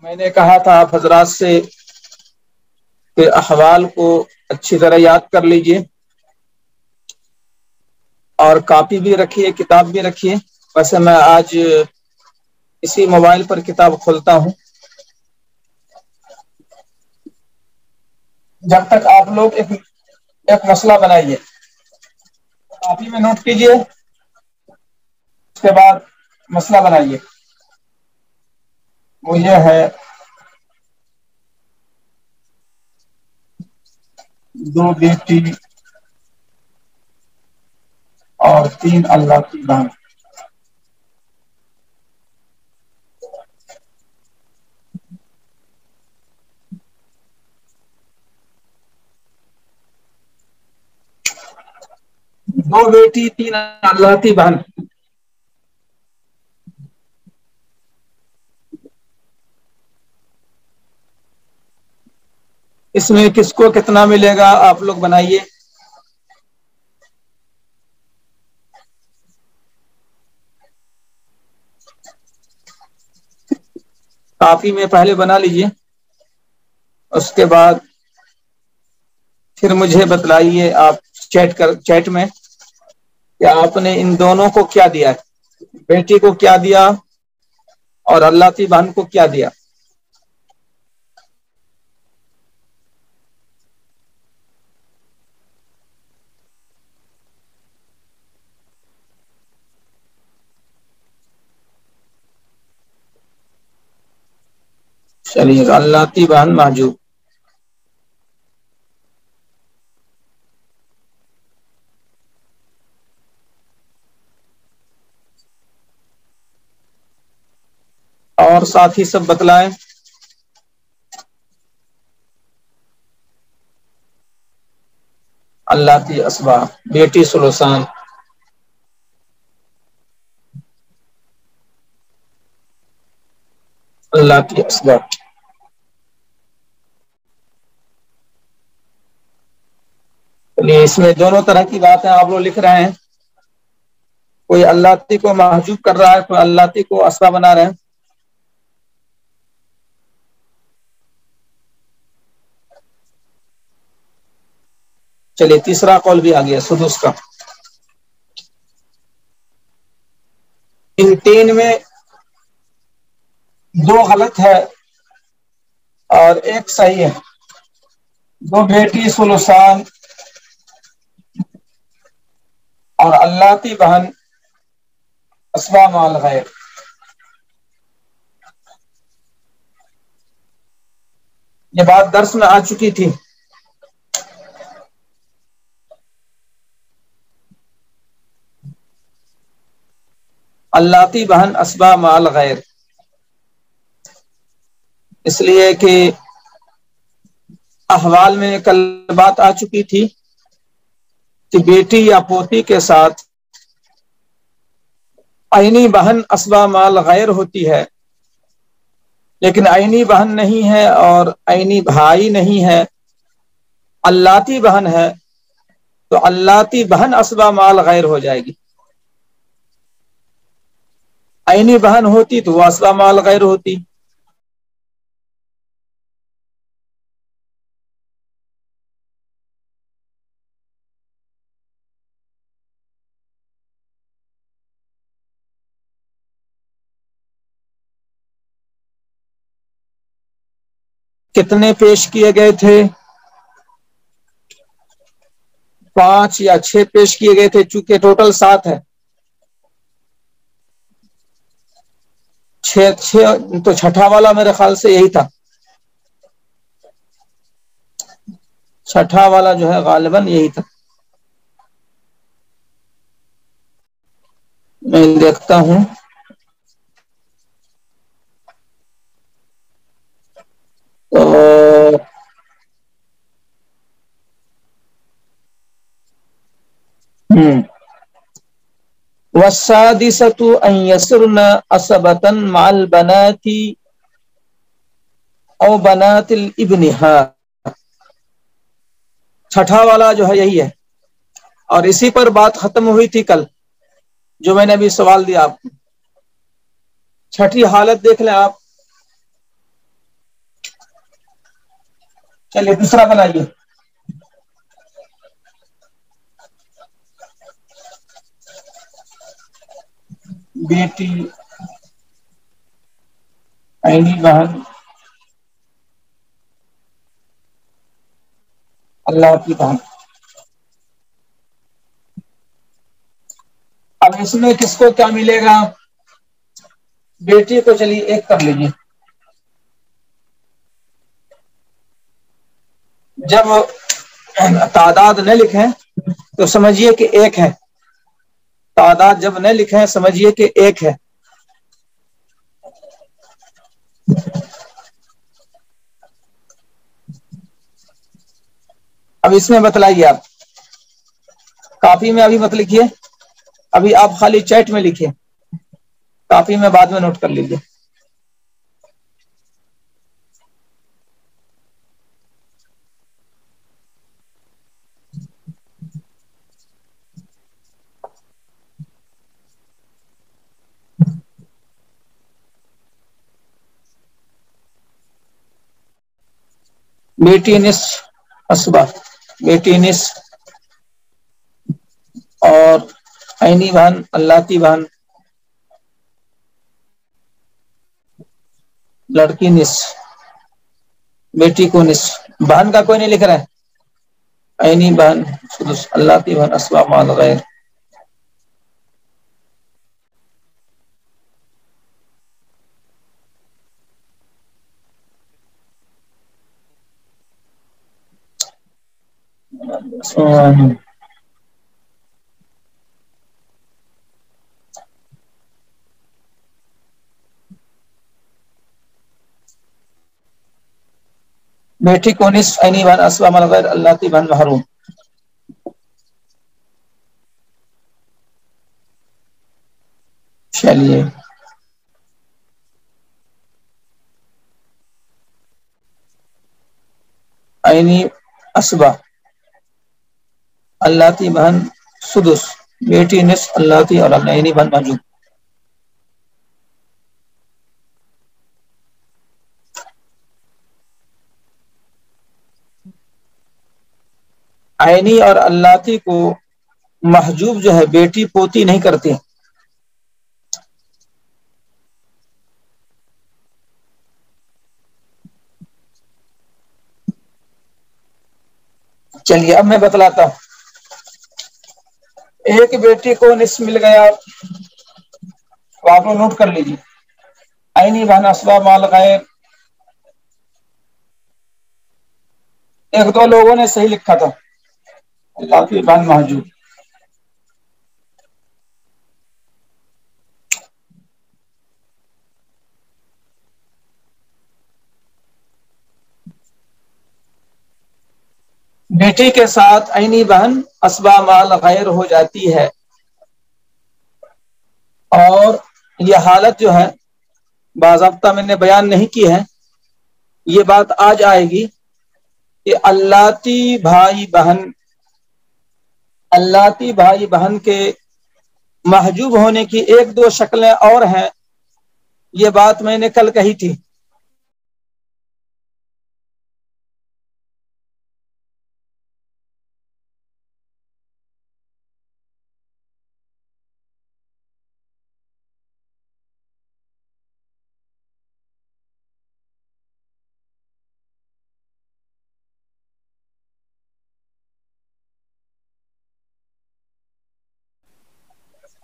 میں نے کہا تھا آپ حضرات سے کہ احوال کو اچھی طرح یاد کر لیجئے اور کاپی بھی رکھیے، کتاب بھی رکھیے۔ ویسے میں آج اسی موبائل پر کتاب کھولتا ہوں۔ جب تک آپ لوگ ایک مسئلہ بنائیے، کاپی میں نوٹ کیجئے، اس کے بعد مسئلہ بنائیے۔ وہ یہ ہے، دو بیٹی اور تین اللہ کی بہن۔ دو بیٹی تین اللہ کی بہن۔ اس میں کس کو کتنا ملے گا آپ لوگ بنائیے۔ کاپی میں پہلے بنا لیجئے، اس کے بعد پھر مجھے بتلائیے آپ چیٹ میں کہ آپ نے ان دونوں کو کیا دیا ہے، بیٹی کو کیا دیا اور اللہ کی بہن کو کیا دیا۔ چلیے، اللہ کی بہن محجوب۔ اور ساتھی سب بتلائیں۔ اللہ کی اسبا، بیٹی سلوسان، اللہ کی اسبا۔ اس میں دونوں طرح کی باتیں آپ لوگ لکھ رہے ہیں، کوئی اللہ کو محجوب کر رہا ہے، کوئی اللہ کو اسبا بنا رہے ہیں۔ چلیے، تیسرا قول بھی آ گیا سدس کا۔ ان تین میں دو غلط ہے اور ایک صحیح ہے۔ دو بیٹی سلوسان اور اللہ کی بہن اسبا مال غیر۔ یہ بات درس میں آ چکی تھی۔ اللہ کی بہن اسبا مال غیر، اس لیے کہ احوال میں کل بات آ چکی تھی کہ بیٹی یا پوتی کے ساتھ عینی بہن اسبا مال غیر ہوتی ہے، لیکن عینی بہن نہیں ہے اور عینی بھائی نہیں ہے، اللہ کی بہن ہے، تو اللہ کی بہن اسبا مال غیر ہو جائے گی۔ عینی بہن ہوتی تو وہ اسبا مال غیر ہوتی۔ کتنے پیش کیے گئے تھے؟ 5 یا 6 پیش کیے گئے تھے، چونکہ ٹوٹل 7 ہے۔ 6 تو چھٹا والا میرے خیال سے یہی تھا، چھٹا والا جو ہے غالباً یہی تھا۔ میں دیکھتا ہوں۔ تو والسادسة أن يسرن عصبة مع البنات او بنات الابنها، چھٹا والا جو ہے یہی ہے، اور اسی پر بات ختم ہوئی تھی کل، جو میں نے ابھی سوال دیا آپ کو۔ چھٹی حالت دیکھ لیں آپ، چلیے دوسرا بنائیے. بیٹی عینی بہن اللہ کی بہن. اب اس میں کس کو کیا ملے گا؟ بیٹی کو چلیے ایک کر لیجیے. جب تعداد نہ لکھیں تو سمجھیے کہ ایک ہے. تعداد جب نہ لکھیں سمجھیے کہ ایک ہے. اب اس میں بتلائیے آپ. کاپی میں ابھی مت لکھیے، ابھی آپ خالی چیٹ میں لکھیے، کاپی میں بعد میں نوٹ کر لیجیے. بیٹی نصف اسبا، بیٹی نصف اور عینی بہن اللہ کی بہن لڑکی نصف، بیٹی کو نصف. بہن کا کوئی نہیں لکھ رہا ہے. عینی بہن سدس اللہ کی بہن اسبا مال غیر. بیٹی کو نصف عینی بہن اسبا مال غیر اللہ کی بہن محروم. چلیے عینی اسبا اللہ کی بہن سدس، بیٹی نصف اللہ کی اور عینی بہن محجوب. عینی اور اللہ کو محجوب جو ہے بیٹی پوتی نہیں کرتے. چلیے اب میں بتلاتا ہوں. ایک بیٹی کو نصف مل گیا، آپ لوگ نوٹ کر لیجیے. عینی بہن اسبا مال غیر، ایک دو لوگوں نے صحیح لکھا تھا. اللہ کی بہن محجوب. بیٹی کے ساتھ عینی بہن اسبا مال غیر ہو جاتی ہے، اور یہ حالت جو ہے باضابطہ میں نے بیان نہیں کی ہے. یہ بات آج آئے گی کہ اللاتی بھائی بہن، اللاتی بھائی بہن کے محجوب ہونے کی ایک دو شکلیں اور ہیں. یہ بات میں نے کل کہی تھی.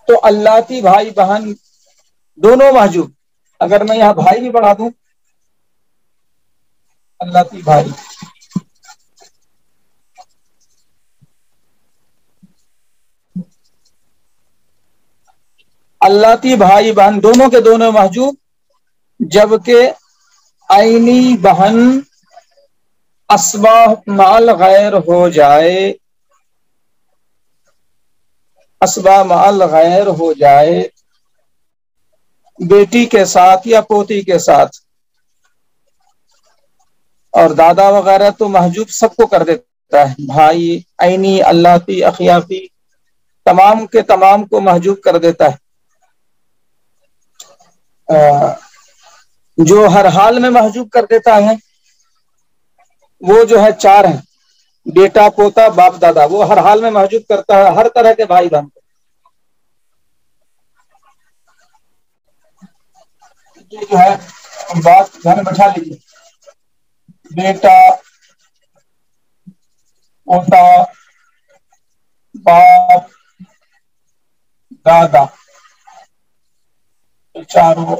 تو اللاتی بھائی بہن دونوں محجوب. اگر میں یہاں بھائی بھی بڑھا دوں، اللاتی بھائی، اللاتی بھائی بہن دونوں کے دونوں محجوب، جبکہ عینی بہن اسبا مال غیر ہو جائے، اسبا مال غیر ہو جائے بیٹی کے ساتھ یا پوتی کے ساتھ. اور دادا وغیرہ تو محجوب سب کو کر دیتا ہے. بھائی عینی اللاتی اخیافی تمام کے تمام کو محجوب کر دیتا ہے. جو ہر حال میں محجوب کر دیتا ہے وہ جو ہے چار ہیں، بیٹا پوتا باپ دادا، وہ ہر حال میں محجوب کرتا ہے ہر طرح کے بھائی بہن کو۔ یہ جو ہے بات گھر میں بٹھا لیجیے، بیٹا پوتا باپ دادا، چاروں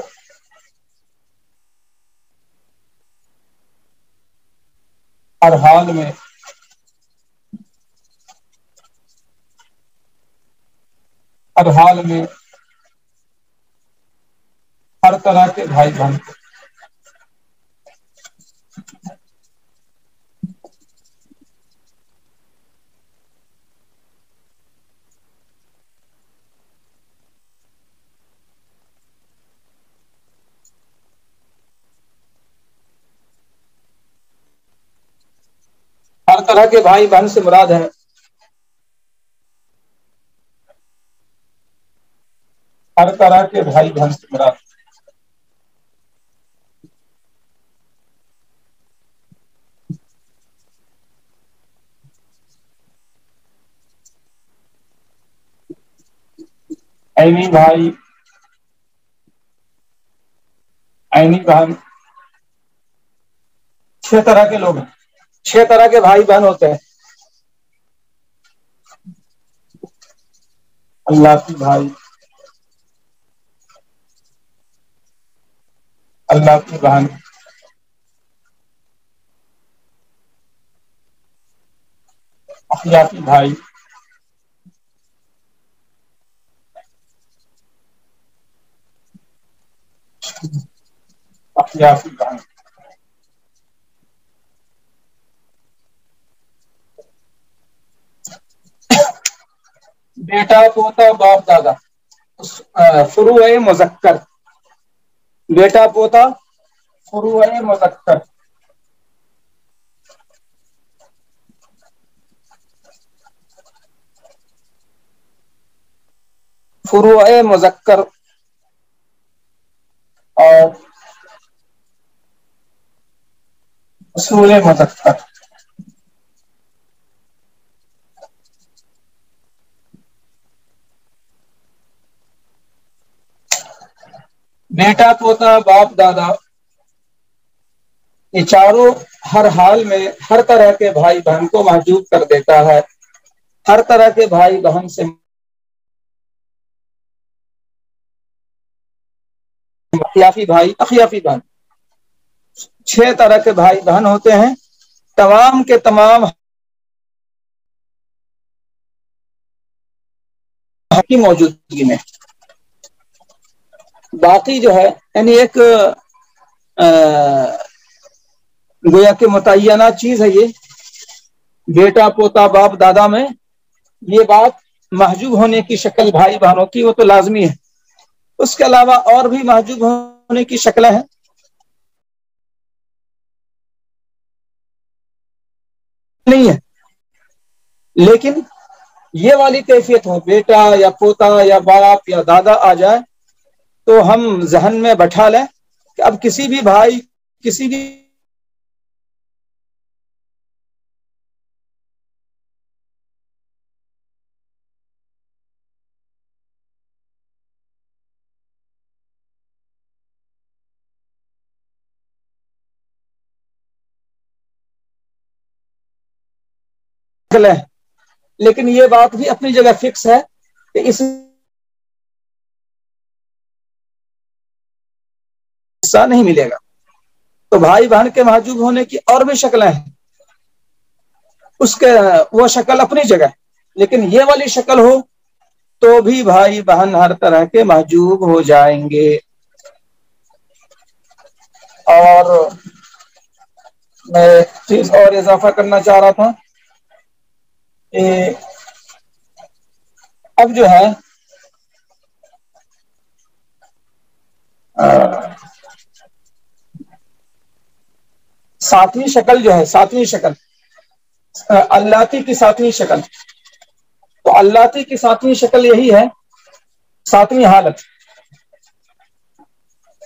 ہر حال میں ہر حال میں ہر طرح کے بھائی بہن کو۔ ہر طرح کے بھائی بہن سے مراد ہے ہر طرح کے بھائی بہن سے مراد عینی بھائی، عینی بہن، چھ طرح کے لوگ ہیں، چھ طرح کے بھائی بہن ہوتے ہیں۔ اللہ کی بھائی، اللہ کی بہن، اخلاقی بھائی، اخلاقی بہن۔ بیٹا پوتا باپ دادا، فروع مذکر، بیٹا پوتا فروع مذکر، فروع مذکر اور اصول مذکر۔ بیٹا پوتا باپ دادا، یہ چاروں ہر حال میں ہر طرح کے بھائی بہن کو محجوب کر دیتا ہے۔ ہر طرح کے بھائی بہن سے اخیافی بھائی، اخیافی بہن، چھ طرح کے بھائی بہن ہوتے ہیں، تمام کے تمام کی موجودگی میں۔ باقی جو ہے یعنی ایک گویا کہ متعینہ چیز ہے یہ، بیٹا پوتا باپ دادا میں یہ بات محجوب ہونے کی شکل بھائی بہنوں کی وہ تو لازمی ہے۔ اس کے علاوہ اور بھی محجوب ہونے کی شکلیں ہیں، نہیں ہے، لیکن یہ والی کیفیت ہو، بیٹا یا پوتا یا باپ یا دادا آ جائے تو ہم ذہن میں بٹھا لیں کہ اب کسی بھی بھائی، کسی بھی شکل ہے، لیکن یہ بات بھی اپنی جگہ فکس ہے کہ اس حصہ نہیں ملے گا۔ تو بھائی بہن کے محجوب ہونے کی اور بھی شکلیں ہیں، اس کے وہ شکل اپنی جگہ، لیکن یہ والی شکل ہو تو بھی بھائی بہن ہر طرح کے محجوب ہو جائیں گے۔ اور میں ایک چیز اور اضافہ کرنا چاہ رہا تھا کہ اب جو ہے ساتویں شکل جو ہے، ساتویں شکل اللہ کی ساتویں شکل، تو اللہ کی ساتویں شکل یہی ہے، ساتویں حالت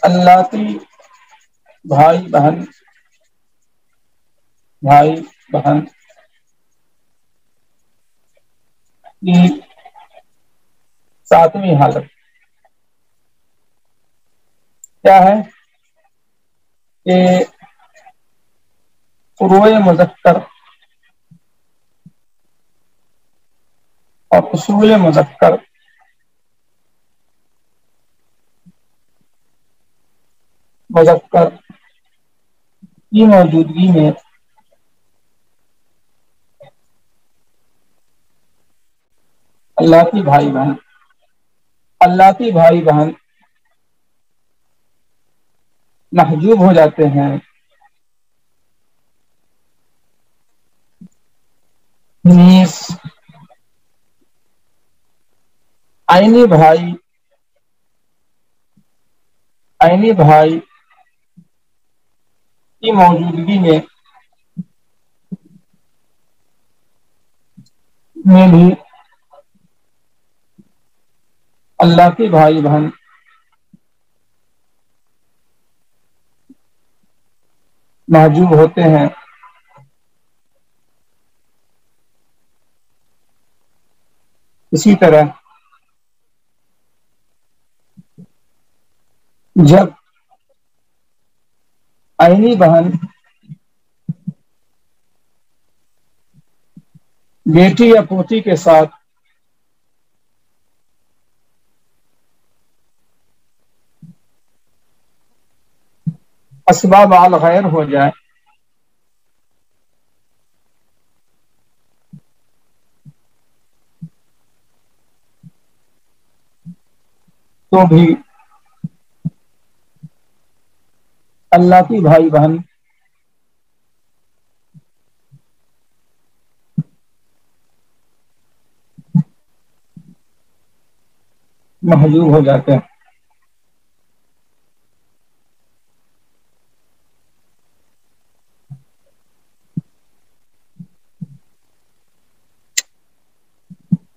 اللہ کی بھائی بہن بھائی بہن کی ساتویں حالت کیا ہے کہ فروع مظفر اور اصول مظفر کی موجودگی میں اللہ کی بھائی بہن اللہ کی بھائی بہن محجوب ہو جاتے ہیں نیز عینی بھائی کی موجودگی میں بھی اللہ کے بھائی بہن محجوب ہوتے ہیں اسی طرح جب عینی بہن بیٹی یا پوتی کے ساتھ اسباب الغیر ہو جائے تو بھی اللہ کی بھائی بہن محجوب ہو جاتے ہیں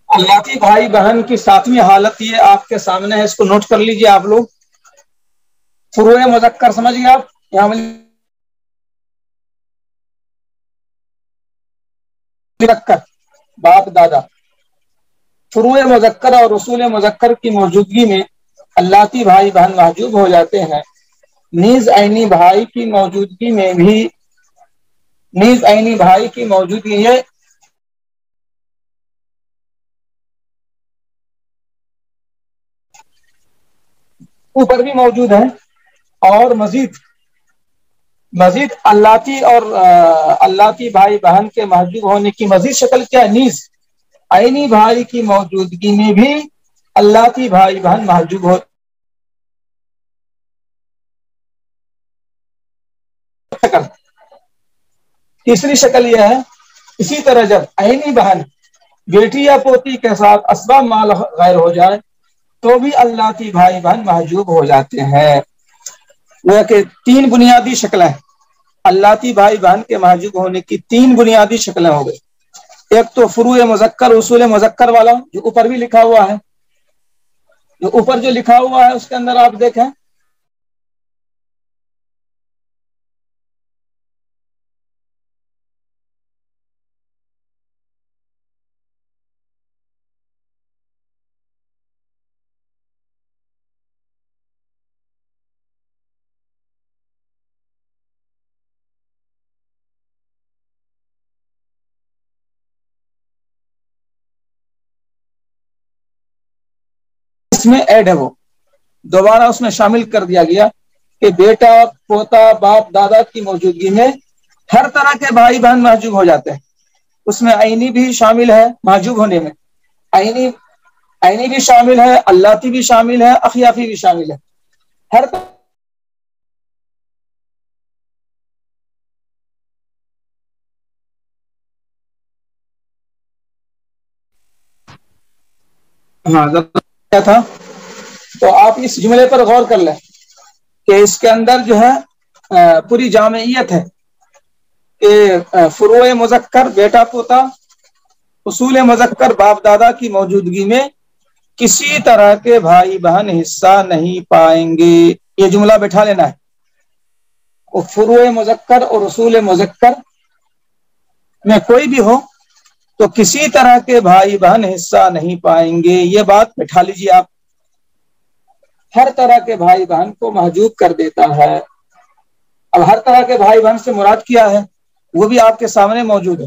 اللہ کی بھائی بہن کی ساتویں حالت یہ آپ کے سامنے ہے، اس کو نوٹ کر لیجئے آپ لوگ۔ فروع مذکر سمجھ گئے آپ؟ یہاں مذکر باپ دادا، فروع مذکر اور اصول مذکر کی موجودگی میں اللہ کی بھائی بہن محجوب ہو جاتے ہیں۔ نیز عینی بھائی کی موجودگی میں بھی ہے اوپر بھی موجود ہے، اور مزید اللہ کی اور اللہ کی بھائی بہن کے محجوب ہونے کی مزید شکل کیا ہے؟ نیز عینی بھائی کی موجودگی میں بھی اللہ کی بھائی بہن محجوب ہو شکل۔ تیسری شکل یہ ہے، اسی طرح جب عینی بہن بیٹی یا پوتی کے ساتھ اسباب مال غیر ہو جائے تو بھی اللہ کی بھائی بہن محجوب ہو جاتے ہیں۔ وہ کہ تین بنیادی شکلیں اللہ کی بھائی بہن کے محجوب ہونے کی، تین بنیادی شکلیں ہو گئی۔ ایک تو فروع مذکر اصول مذکر والا جو اوپر بھی لکھا ہوا ہے، جو اوپر جو لکھا ہوا ہے اس کے اندر آپ دیکھیں اس میں ایڈ ہے، وہ دوبارہ اس میں شامل کر دیا گیا کہ بیٹا پوتا باپ دادا کی موجودگی میں ہر طرح کے بھائی بہن محجوب ہو جاتے ہیں۔ اس میں عینی بھی شامل ہے، محجوب ہونے میں عینی بھی شامل ہے، اللہ بھی شامل ہے، اخیافی بھی شامل ہے، ہر ہاں کیا تھا تو آپ اس جملے پر غور کر لیں کہ اس کے اندر جو ہے پوری جامعیت ہے کہ فروع مذکر بیٹا پوتا، اصول مذکر باپ دادا کی موجودگی میں کسی طرح کے بھائی بہن حصہ نہیں پائیں گے۔ یہ جملہ بٹھا لینا ہے، فروع مذکر اور اصول مذکر میں کوئی بھی ہو تو کسی طرح کے بھائی بہن حصہ نہیں پائیں گے. یہ بات بٹھا لیجیے آپ. ہر طرح کے بھائی بہن کو محجوب کر دیتا ہے. اب ہر طرح کے بھائی بہن سے مراد کیا ہے وہ بھی آپ کے سامنے موجود ہے.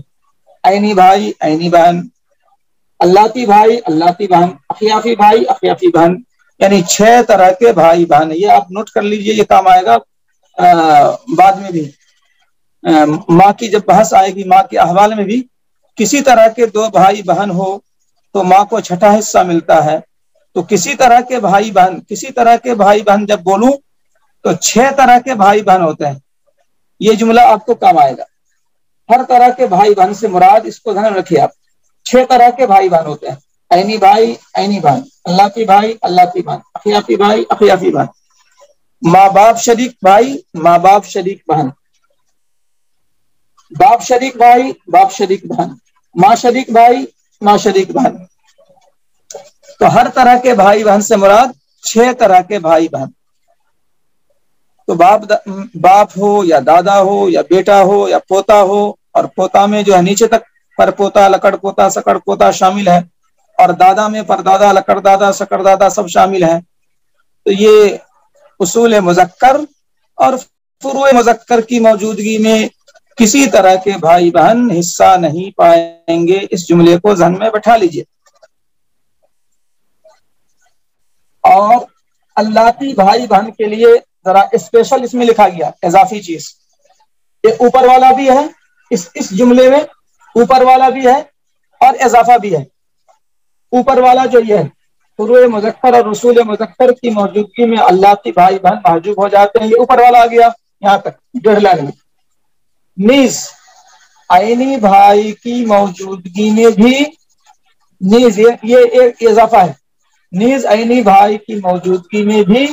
عینی بھائی، عینی بہن، اللہتی بھائی، اللہتی بہن، اخیافی بھائی، اخیافی بہن، یعنی 6 طرح کے بھائی بہن. یہ آپ نوٹ کر لیجئے، یہ کام آئے گا بعد میں بھی. ماں کی جب بحث آئے گی، ماں کے احوال میں بھی کسی طرح کے 2 بھائی بہن ہو تو ماں کو 6ٹھا حصہ ملتا ہے. تو کسی طرح کے بھائی بہن، کسی طرح کے بھائی بہن جب بولوں تو 6 طرح کے بھائی بہن ہوتے ہیں. یہ جملہ آپ کو کام آئے گا. ہر طرح کے بھائی بہن سے مراد، اس کو دھیان رکھیے آپ، 6 طرح کے بھائی بہن ہوتے ہیں. عینی بھائی، عینی بہن، اللہتی بھائی، اللہتی بہن، اخیافی بھائی، اخیافی بہن، ماں باپ شریک بھائی، ماں باپ شریک بہن، باپ شریک بھائی، باپ شریک بہن، ماں شریک بھائی، ماں شریک بہن. تو ہر طرح کے بھائی بہن سے مراد 6 طرح کے بھائی بہن. تو باپ ہو یا دادا ہو یا بیٹا ہو یا پوتا ہو، اور پوتا میں جو ہے نیچے تک پر پوتا، لکڑ پوتا، سکڑ پوتا شامل ہے، اور دادا میں پر دادا، لکڑ دادا، سکڑ دادا سب شامل ہیں. تو یہ اصول مذکر اور فروع مذکر کی موجودگی میں کسی طرح کے بھائی بہن حصہ نہیں پائیں گے. اس جملے کو ذہن میں بٹھا لیجئے. اور اللہتی بھائی بہن کے لیے ذرا اسپیشل اس میں لکھا گیا اضافی چیز. یہ اوپر والا بھی ہے، اس جملے میں اوپر والا بھی ہے اور اضافہ بھی ہے. اوپر والا جو یہ ہے، فروع مذکر اور رسول مذکر کی موجودگی میں اللہتی بھائی بہن محجوب ہو جاتے ہیں. یہ اوپر والا آ گیا یہاں تک 1.5 لائن میں. نیز عینی بھائی کی موجودگی میں بھی، نیز یہ ایک اضافہ ہے، نیز عینی بھائی کی موجودگی میں بھی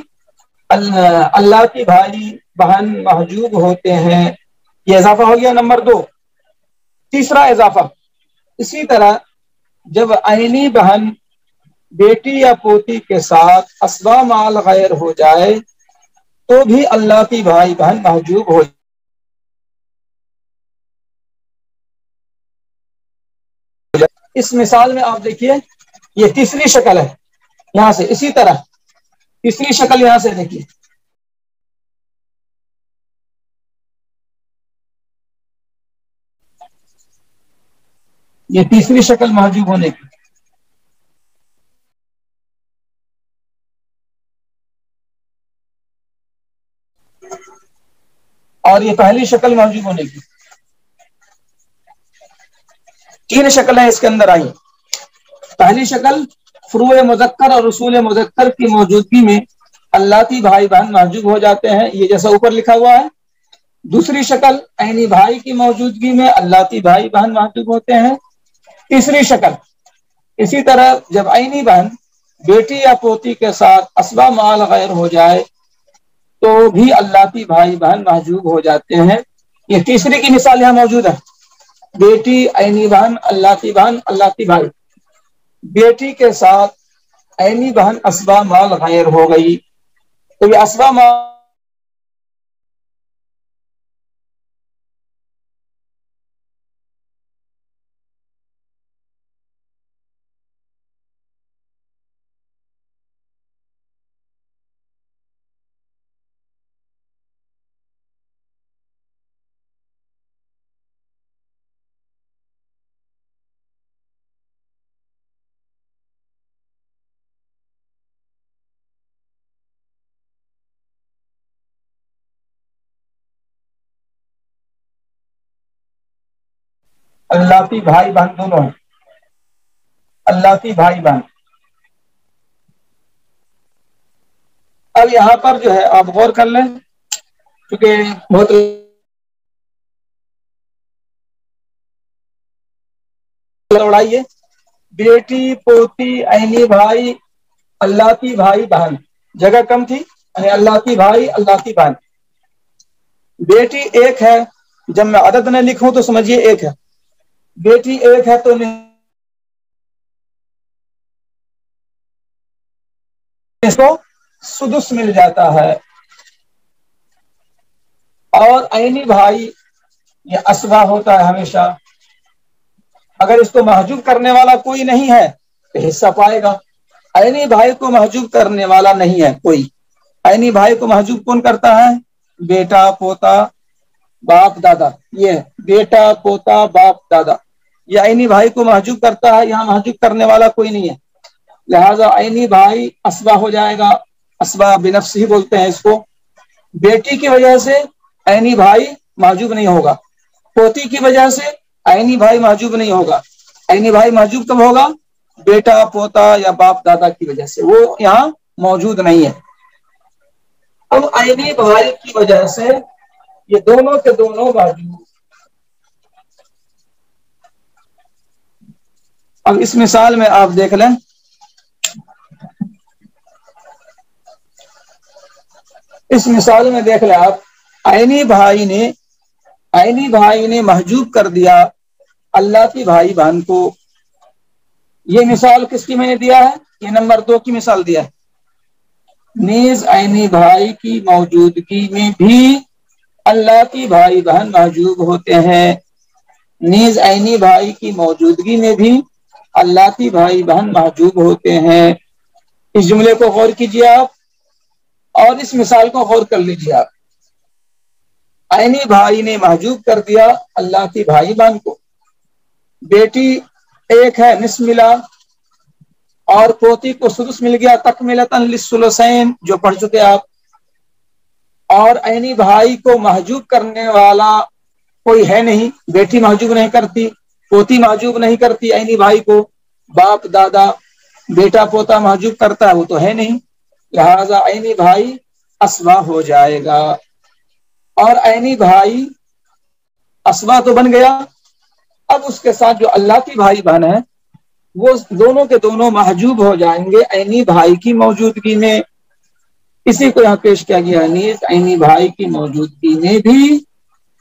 اللہتی بھائی بہن محجوب ہوتے ہیں. یہ اضافہ ہو گیا نمبر 2. تیسرا اضافہ، اسی طرح جب عینی بہن بیٹی یا پوتی کے ساتھ اسبا مال غیر ہو جائے تو بھی اللہتی بھائی بہن محجوب ہو جائے. اس مثال میں آپ دیکھیے، یہ تیسری شکل ہے. یہاں سے اسی طرح تیسری شکل یہاں سے دیکھیے. یہ تیسری شکل محجوب ہونے کی. اور یہ پہلی شکل محجوب ہونے کی. 3 شکلیں اس کے اندر آئی. پہلی شکل، فروع مذکر اور رسول مذکر کی موجودگی میں اللہتی بھائی بہن محجوب ہو جاتے ہیں، یہ جیسا اوپر لکھا ہوا ہے. دوسری شکل، عینی بھائی کی موجودگی میں اللہتی بھائی بہن محجوب ہوتے ہیں. تیسری شکل، اسی طرح جب عینی بہن بیٹی یا پوتی کے ساتھ اسبا مال غیر ہو جائے تو بھی اللہتی بھائی بہن محجوب ہو جاتے ہیں. یہ تیسری کی مثال یہاں موجود ہے. بیٹی، عینی بہن، اللہتی بہن، اللہتی بھائی. بیٹی کے ساتھ عینی بہن اسبا مال غیر ہو گئی تو یہ اسبا مال اللہتی بھائی بہن دونوں ہیں. اللہتی بھائی بہن. اب یہاں پر جو ہے آپ غور کر لیں، کیونکہ بہت اڑائیے. بیٹی، پوتی، عینی بھائی، اللہتی بھائی بہن، جگہ کم تھی، یعنی اللہتی بھائی، اللہتی بہن. بیٹی ایک ہے، جب میں عدد نہ لکھوں تو سمجھیے ایک ہے. بیٹی ایک ہے تو اس کو سدس مل جاتا ہے. اور عینی بھائی یہ اسبا ہوتا ہے ہمیشہ. اگر اس کو محجوب کرنے والا کوئی نہیں ہے تو حصہ پائے گا. عینی بھائی کو محجوب کرنے والا نہیں ہے کوئی. عینی بھائی کو محجوب کون کرتا ہے؟ بیٹا، پوتا، باپ، دادا. یہ بیٹا، پوتا، باپ، دادا یہ عینی بھائی کو محجوب کرتا ہے. یہاں محجوب کرنے والا کوئی نہیں ہے، لہذا عینی بھائی اسبا ہو جائے گا. اسبا بنفس ہی بولتے ہیں اس کو. بیٹی کی وجہ سے عینی بھائی محجوب نہیں ہوگا. پوتی کی وجہ سے عینی بھائی محجوب نہیں ہوگا. عینی بھائی محجوب کب ہوگا؟ بیٹا، پوتا یا باپ دادا کی وجہ سے. وہ یہاں موجود نہیں ہے. اب عینی بھائی کی وجہ سے یہ دونوں کے دونوں محجوب. اب اس مثال میں آپ دیکھ لیں، اس مثال میں دیکھ لیں آپ، عینی بھائی نے محجوب کر دیا اللہ کی بھائی بہن کو. یہ مثال کس کی میں نے دیا ہے؟ یہ نمبر 2 کی مثال دیا ہے. نیز عینی بھائی کی موجودگی میں بھی اللہ کی بھائی بہن محجوب ہوتے ہیں. نیز عینی بھائی کی موجودگی میں بھی اللہ کی بھائی بہن محجوب ہوتے ہیں. اس جملے کو غور کیجیے آپ اور اس مثال کو غور کر لیجیے آپ. عینی بھائی نے محجوب کر دیا اللہ کی بھائی بہن کو. بیٹی ایک ہے، نصف ملا، اور پوتی کو سدس مل گیا تکملتاً للثلثین جو پڑھ چکے آپ. اور عینی بھائی کو محجوب کرنے والا کوئی ہے نہیں. بیٹی محجوب نہیں کرتی، پوتی محجوب نہیں کرتی عینی بھائی کو. باپ، دادا، بیٹا، پوتا محجوب کرتا ہے وہ تو ہے نہیں، لہذا عینی بھائی اسبا ہو جائے گا. اور عینی بھائی اسبا تو بن گیا. اب اس کے ساتھ جو اللہ کی بھائی بہن ہے وہ دونوں کے دونوں محجوب ہو جائیں گے عینی بھائی کی موجودگی میں. اسی کو یہاں پیش کیا گیا. نیز عینی بھائی کی موجودگی میں بھی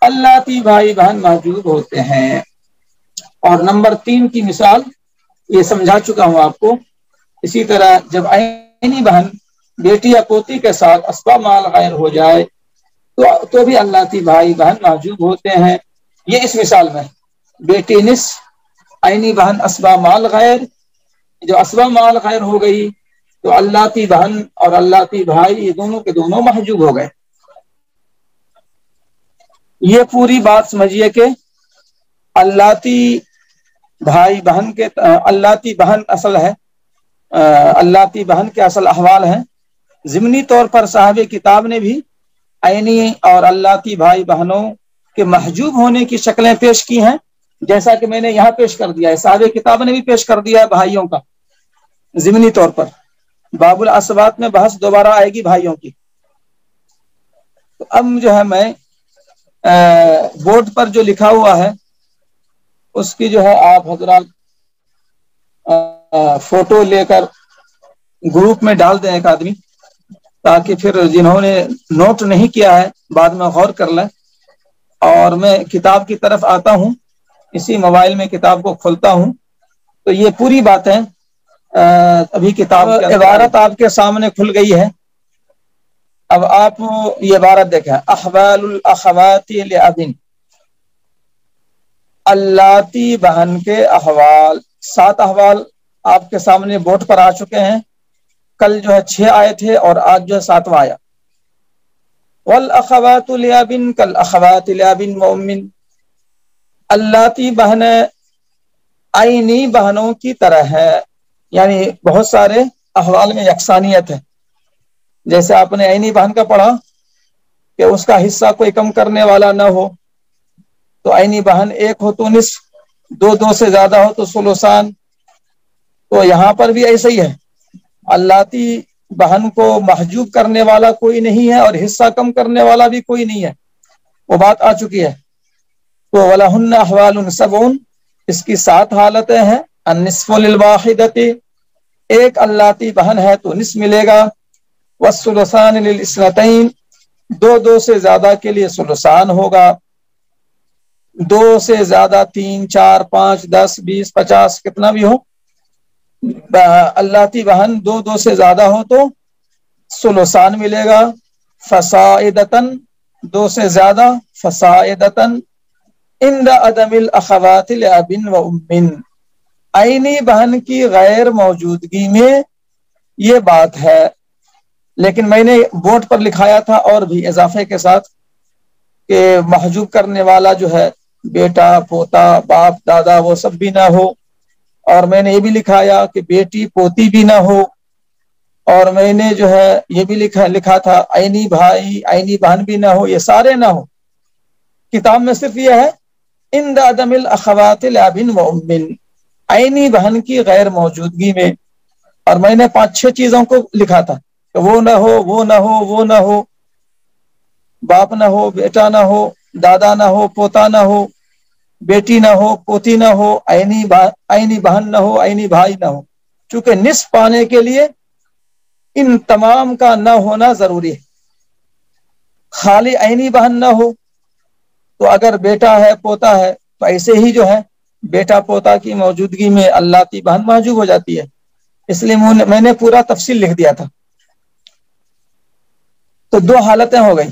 اللہ کی بھائی بہن محجوب ہوتے ہیں. اور نمبر 3 کی مثال یہ سمجھا چکا ہوں آپ کو. اسی طرح جب عینی بہن بیٹی یا پوتی کے ساتھ اسبا مال غیر ہو جائے تو بھی اللہ کی بھائی بہن محجوب ہوتے ہیں. یہ اس مثال میں بیٹی نصف، عینی بہن اسبا مال غیر. جو اسبا مال غیر ہو گئی تو اللہ کی بہن اور اللہ کی بھائی یہ دونوں کے دونوں محجوب ہو گئے. یہ پوری بات سمجھیے کہ اللہ کی بھائی بہن کے اللہ کی بہن اصل ہے، اللہ کی بہن کے اصل احوال ہیں. ضمنی طور پر صاحب کتاب نے بھی عینی اور اللہ کی بھائی بہنوں کے محجوب ہونے کی شکلیں پیش کی ہیں، جیسا کہ میں نے یہاں پیش کر دیا ہے. صاحب کتاب نے بھی پیش کر دیا ہے بھائیوں کا ضمنی طور پر. باب الاسبات میں بحث دوبارہ آئے گی بھائیوں کی. تو اب جو ہے میں بورڈ پر جو لکھا ہوا ہے اس کی جو ہے آپ حضرات فوٹو لے کر گروپ میں ڈال دیں ایک آدمی، تاکہ پھر جنہوں نے نوٹ نہیں کیا ہے بعد میں غور کر لیں. اور میں کتاب کی طرف آتا ہوں، اسی موبائل میں کتاب کو کھولتا ہوں تو یہ پوری باتیں ابھی کتاب کی عبارت آپ کے سامنے کھل گئی ہے. اب آپ یہ عبارت دیکھیں، احوال الاخوات لاب، اللاتی بہن کے احوال. 7 احوال آپ کے سامنے بورڈ پر آ چکے ہیں. کل جو ہے 6 آئے تھے اور آج جو ہے 7واں آیا. والاخوات لاب کالاخوات لاب وام، اللاتی بہنیں عینی بہنوں کی طرح ہے. یعنی بہت سارے احوال میں یکسانیت ہے. جیسے آپ نے عینی بہن کا پڑھا کہ اس کا حصہ کوئی کم کرنے والا نہ ہو، تو عینی بہن 1 ہو تو نصف، 2 سے زیادہ ہو تو ثلثان. تو یہاں پر بھی ایسا ہی ہے، اللاتی بہن کو محجوب کرنے والا کوئی نہیں ہے اور حصہ کم کرنے والا بھی کوئی نہیں ہے، وہ بات آ چکی ہے. تو وَلَهُنَّ أَحْوَالٌ سَبْعٌ، اس کی 7 حالتیں ہیں. النصف للواحدة، ایک اللاتی بہن ہے تو نصف ملے گا. والثلثان للاثنتين، 2 سے زیادہ کے لیے ثلثان ہوگا. 2 سے زیادہ 3 4 5 10 20 50 کتنا بھی ہو، اللاتی بہن 2 سے زیادہ ہو تو ثلثان ملے گا. فصاعدتاً، 2 سے زیادہ، فصاعدتاً عند عدم الاخوات لاب و ام، آئینی بہن کی غیر موجودگی میں یہ بات ہے. لیکن میں نے بورڈ پر لکھایا تھا اور بھی اضافے کے ساتھ کہ محجوب کرنے والا جو ہے بیٹا، پوتا، باپ، دادا وہ سب بھی نہ ہو. اور میں نے یہ بھی لکھایا کہ بیٹی پوتی بھی نہ ہو. اور میں نے جو ہے یہ بھی لکھا تھا عینی بھائی عینی بہن بھی نہ ہو، یہ سارے نہ ہو. کتاب میں صرف یہ ہے عند عدم الاخوات لاب و ام، عینی بہن کی غیر موجودگی میں. اور میں نے 5-6 چیزوں کو لکھا تھا کہ وہ نہ ہو، وہ نہ ہو، وہ نہ ہو، باپ نہ ہو، بیٹا نہ ہو، دادا نہ ہو، پوتا نہ ہو، بیٹی نہ ہو، پوتی نہ ہو، عینی بہن نہ ہو، عینی بھائی نہ ہو. چونکہ نصف پانے کے لیے ان تمام کا نہ ہونا ضروری ہے. خالی عینی بہن نہ ہو تو اگر بیٹا ہے، پوتا ہے، تو ایسے ہی جو ہے بیٹا پوتا کی موجودگی میں اللہ کی بہن محجوب ہو جاتی ہے. اس لیے میں نے پورا تفصیل لکھ دیا تھا. تو 2 حالتیں ہو گئی.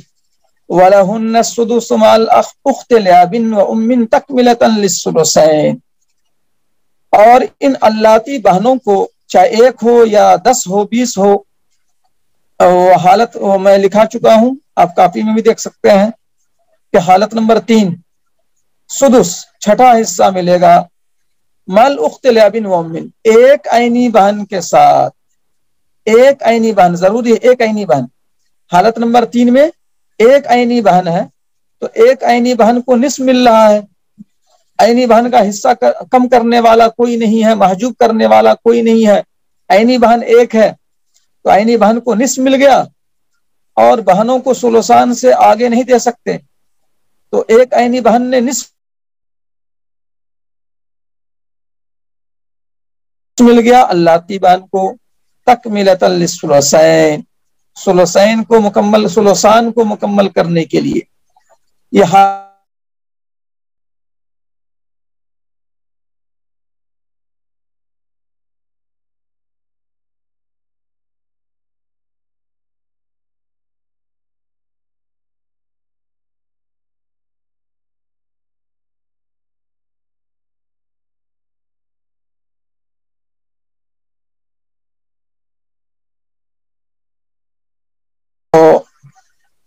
وَلَهُنَّ السُّدُسُ مَعَ الْأُخْتِ لِأَبٍ وَأُمٍّ تَكْمِلَةً لِلثُّلُثَيْنِ. اور ان اللاتی بہنوں کو چاہے 1 ہو یا 10 ہو 20 ہو، وہ حالت میں لکھا چکا ہوں، آپ کاپی میں بھی دیکھ سکتے ہیں کہ حالت نمبر 3 سدس 6واں حصہ ملے گا مال اخت لاب و ام، ایک عینی بہن کے ساتھ. ایک عینی بہن ضروری ہے، ایک عینی بہن. حالت نمبر 3 میں ایک عینی بہن ہے تو ایک عینی بہن کو نصف مل رہا ہے. عینی بہن کا حصہ کم کرنے والا کوئی نہیں ہے، محجوب کرنے والا کوئی نہیں ہے. عینی بہن 1 ہے تو عینی بہن کو نصف مل گیا. اور بہنوں کو ثلثان سے آگے نہیں دے سکتے، تو ایک عینی بہن نے نصف مل گیا اللاتی بہن کو تکملۃ للثلثین، ثلثین کو مکمل، ثلثان کو مکمل کرنے کے لیے. یہ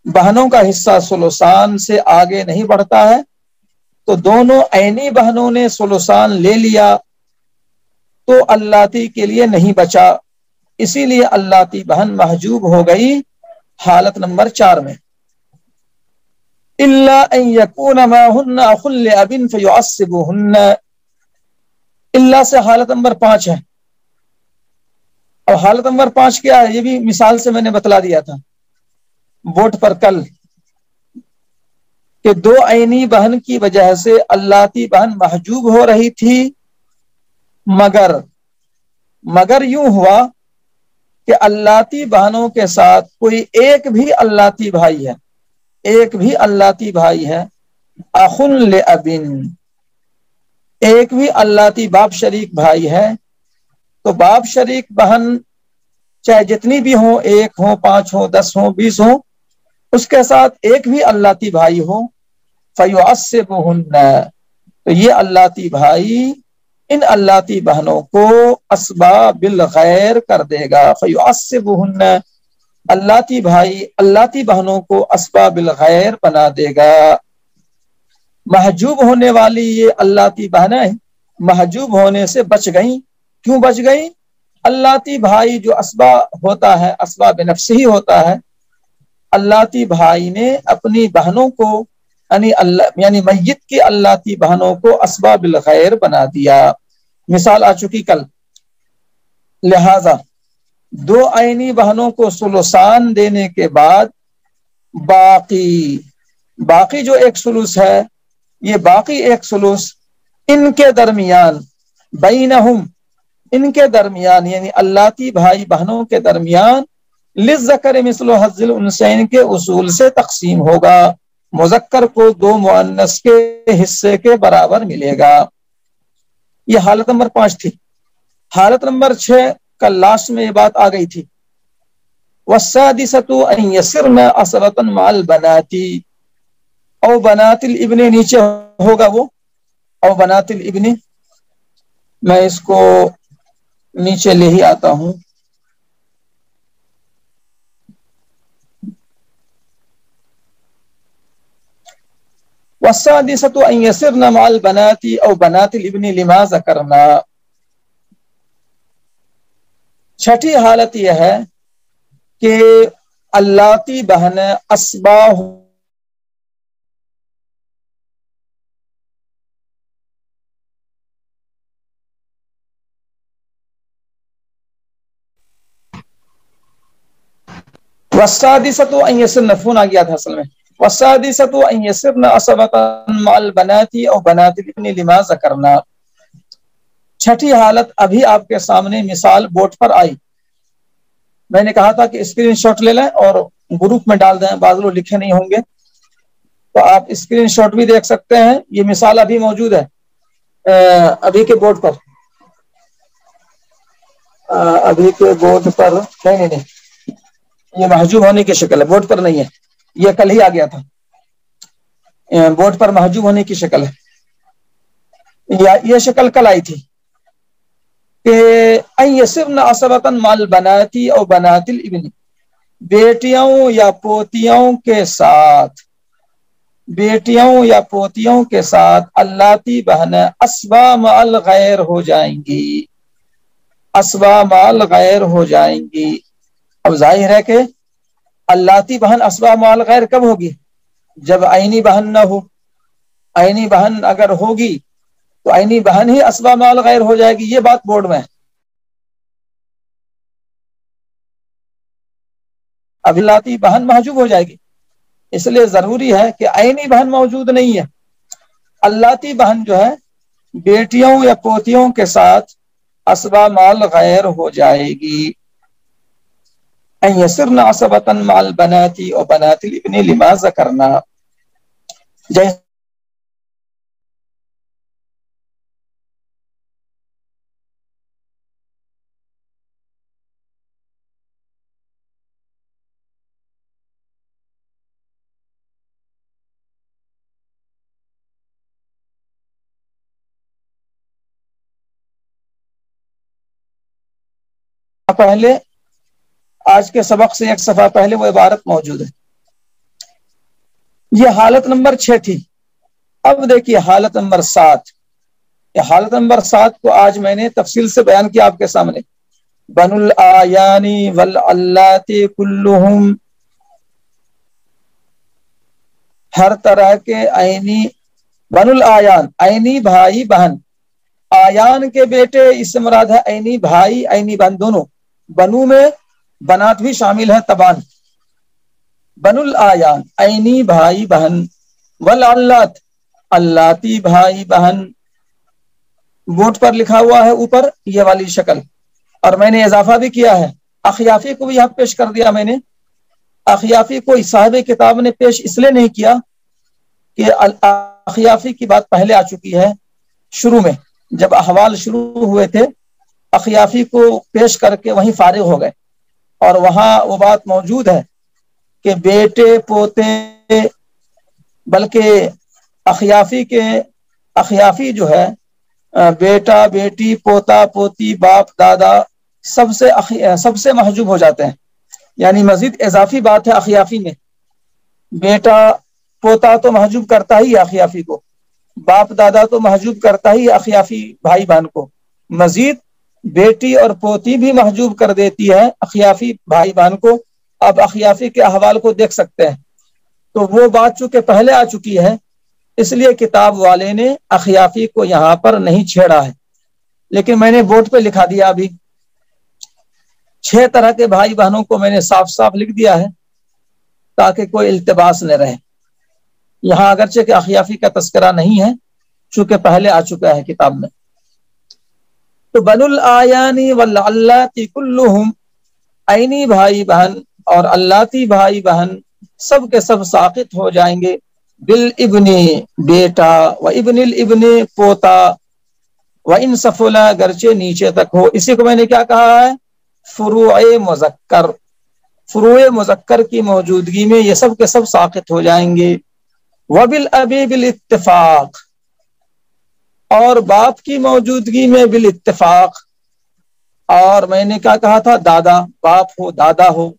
بہنوں کا حصہ ثلثان سے آگے نہیں بڑھتا ہے، تو دونوں عینی بہنوں نے ثلثان لے لیا تو اللاتی کے لیے نہیں بچا. اسی لیے اللاتی بہن محجوب ہو گئی حالت نمبر 4 میں. الا ان يكون معهن اخ لاب فيعصبهن، الا سے حالت نمبر 5 ہے. اب حالت نمبر 5 کیا ہے، یہ بھی مثال سے میں نے بتلا دیا تھا بورڈ پر کل کہ 2 عینی بہن کی وجہ سے اللاتی بہن محجوب ہو رہی تھی، مگر یوں ہوا کہ اللاتی بہنوں کے ساتھ کوئی ایک بھی اللاتی بھائی ہے، ایک بھی اللاتی بھائی ہے. اخن لابن، ایک بھی اللاتی باپ شریک بھائی ہے. تو باپ شریک بہن چاہے جتنی بھی ہوں، 1 ہو، 5 ہو، 10 ہو، 20 ہو، اس کے ساتھ ایک بھی اللاتی بھائی ہو فیعصبہن، تو یہ اللاتی بھائی ان اللاتی بہنوں کو اسباب الغیر کر دے گا. فیعصبہن، اللاتی بھائی اللاتی بہنوں کو اسباب الغیر بنا دے گا. محجوب ہونے والی یہ اللاتی بہنیں محجوب ہونے سے بچ گئیں. کیوں بچ گئی؟ اللاتی بھائی جو اسباب ہوتا ہے، اسباب نفس ہی ہوتا ہے. اللاتی بھائی نے اپنی بہنوں کو یعنی میت کی اللاتی بہنوں کو اسباب الخیر بنا دیا. مثال آ چکی کل. لہذا 2 عینی بہنوں کو ثلثان دینے کے بعد باقی جو 1 ثلث ہے، یہ باقی 1 ثلث ان کے درمیان بینہم، ان کے درمیان یعنی اللاتی بھائی بہنوں کے درمیان للذکر مثل حظ الانثیین کے اصول سے تقسیم ہوگا. مذکر کو 2 مؤنث کے حصے کے برابر ملے گا. یہ حالت نمبر 5 تھی. حالت نمبر 6 کل لاسٹ میں یہ بات آ گئی تھی. والسادسۃ ان یسرن عصبۃ مع البنات، او بناتل ابن نیچے ہوگا وہ او بناتل ابن، میں اس کو نیچے لے ہی آتا ہوں. والسادسة أن يسرن مع البنات أو بنات الابن لما ذكرنا. چھٹی حالت یہ ہے کہ اللاتی بہن اسبا والسادسة أن يسرن، فون آ گیا تھا اصل میں. والسادسة أن يسرن عصبة مع البنات أو بنات الابن لما ذكرنا. چھٹی حالت ابھی آپ کے سامنے مثال بورڈ پر آئی. میں نے کہا تھا کہ اسکرین شاٹ لے لیں اور گروپ میں ڈال دیں، بعض لوگ لکھے نہیں ہوں گے تو آپ اسکرین شاٹ بھی دیکھ سکتے ہیں. یہ مثال ابھی موجود ہے ابھی کے بورڈ پر، ابھی کے بورڈ پر نہیں، یہ محجوب ہونے کی شکل ہے، بورڈ پر نہیں ہے، یہ کل ہی آ گیا تھا. بورڈ پر محجوب ہونے کی شکل ہے، یہ شکل کل آئی تھی کہ ان یسرن عصبۃ مع البنات او بنات الابن، بیٹیوں یا پوتیوں کے ساتھ، بیٹیوں یا پوتیوں کے ساتھ اللاتی بہنیں اسبا مع الغیر ہو جائیں گی، اسبا مع الغیر ہو جائیں گی. اب ظاہر ہے کہ اللاتی بہن اسبا مع الغیر کب ہوگی؟ جب عینی بہن نہ ہو. عینی بہن اگر ہوگی تو عینی بہن ہی اسبا مع الغیر ہو جائے گی. یہ بات بورڈ میں ہے. اب اللاتی بہن محجوب ہو جائے گی، اس لیے ضروری ہے کہ عینی بہن موجود نہیں ہے. اللاتی بہن جو ہے بیٹیوں یا پوتیوں کے ساتھ اسبا مع الغیر ہو جائے گی. ان یسرن عصبۃ مع البنات و بنات الابن لما ذکرنا. جیسے پہلے آج کے سبق سے ایک صفحہ پہلے وہ عبارت موجود ہے. یہ حالت نمبر 6 تھی. اب دیکھیے حالت نمبر 7. یہ حالت نمبر 7 کو آج میں نے تفصیل سے بیان کیا آپ کے سامنے. بن الآیانی والعلاتی کلہم، ہر طرح کے عینی، بن الآیان عینی بھائی بہن، آیان کے بیٹے اس سے مراد ہے عینی بھائی عینی بہن دونوں. بنو میں بنات بھی شامل ہے تبان. بن الآیان عینی بھائی بہن، والعلات اللاتی بھائی بہن. بورڈ پر لکھا ہوا ہے اوپر یہ والی شکل، اور میں نے اضافہ بھی کیا ہے. اخیافی کو بھی یہاں پیش کر دیا میں نے. اخیافی کو صاحب کتاب نے پیش اس لیے نہیں کیا کہ اخیافی کی بات پہلے آ چکی ہے شروع میں، جب احوال شروع ہوئے تھے اخیافی کو پیش کر کے وہیں فارغ ہو گئے، اور وہاں وہ بات موجود ہے کہ بیٹے پوتے، بلکہ اخیافی جو ہے بیٹا بیٹی پوتا پوتی باپ دادا سب سے محجوب ہو جاتے ہیں. یعنی مزید اضافی بات ہے اخیافی میں. بیٹا پوتا تو محجوب کرتا ہی اخیافی کو، باپ دادا تو محجوب کرتا ہی اخیافی بھائی بہن کو، مزید بیٹی اور پوتی بھی محجوب کر دیتی ہے اخیافی بھائی بہن کو. آپ اخیافی کے احوال کو دیکھ سکتے ہیں. تو وہ بات چونکہ پہلے آ چکی ہے اس لیے کتاب والے نے اخیافی کو یہاں پر نہیں چھیڑا ہے، لیکن میں نے بورڈ پہ لکھا دیا. ابھی 6 طرح کے بھائی بہنوں کو میں نے صاف صاف لکھ دیا ہے تاکہ کوئی التباس نہ رہے. یہاں اگرچہ کہ اخیافی کا تذکرہ نہیں ہے چونکہ پہلے آ چکا ہے کتاب میں. تو بن الآیانی والعلاتی کلہم، عینی بھائی بہن اور اللاتی بھائی بہن سب کے سب ساقط ہو جائیں گے. بالابن بیٹا، و ابن الابن پوتا، و ان سفلا گرچہ نیچے تک ہو. اسی کو میں نے کیا کہا ہے؟ فروع مذکر. فروع مذکر کی موجودگی میں یہ سب کے سب ساقط ہو جائیں گے. وبالابی بالاتفاق، اور باپ کی موجودگی میں بالاتفاق. اور میں نے کیا کہا تھا؟ دادا، باپ ہو دادا ہو،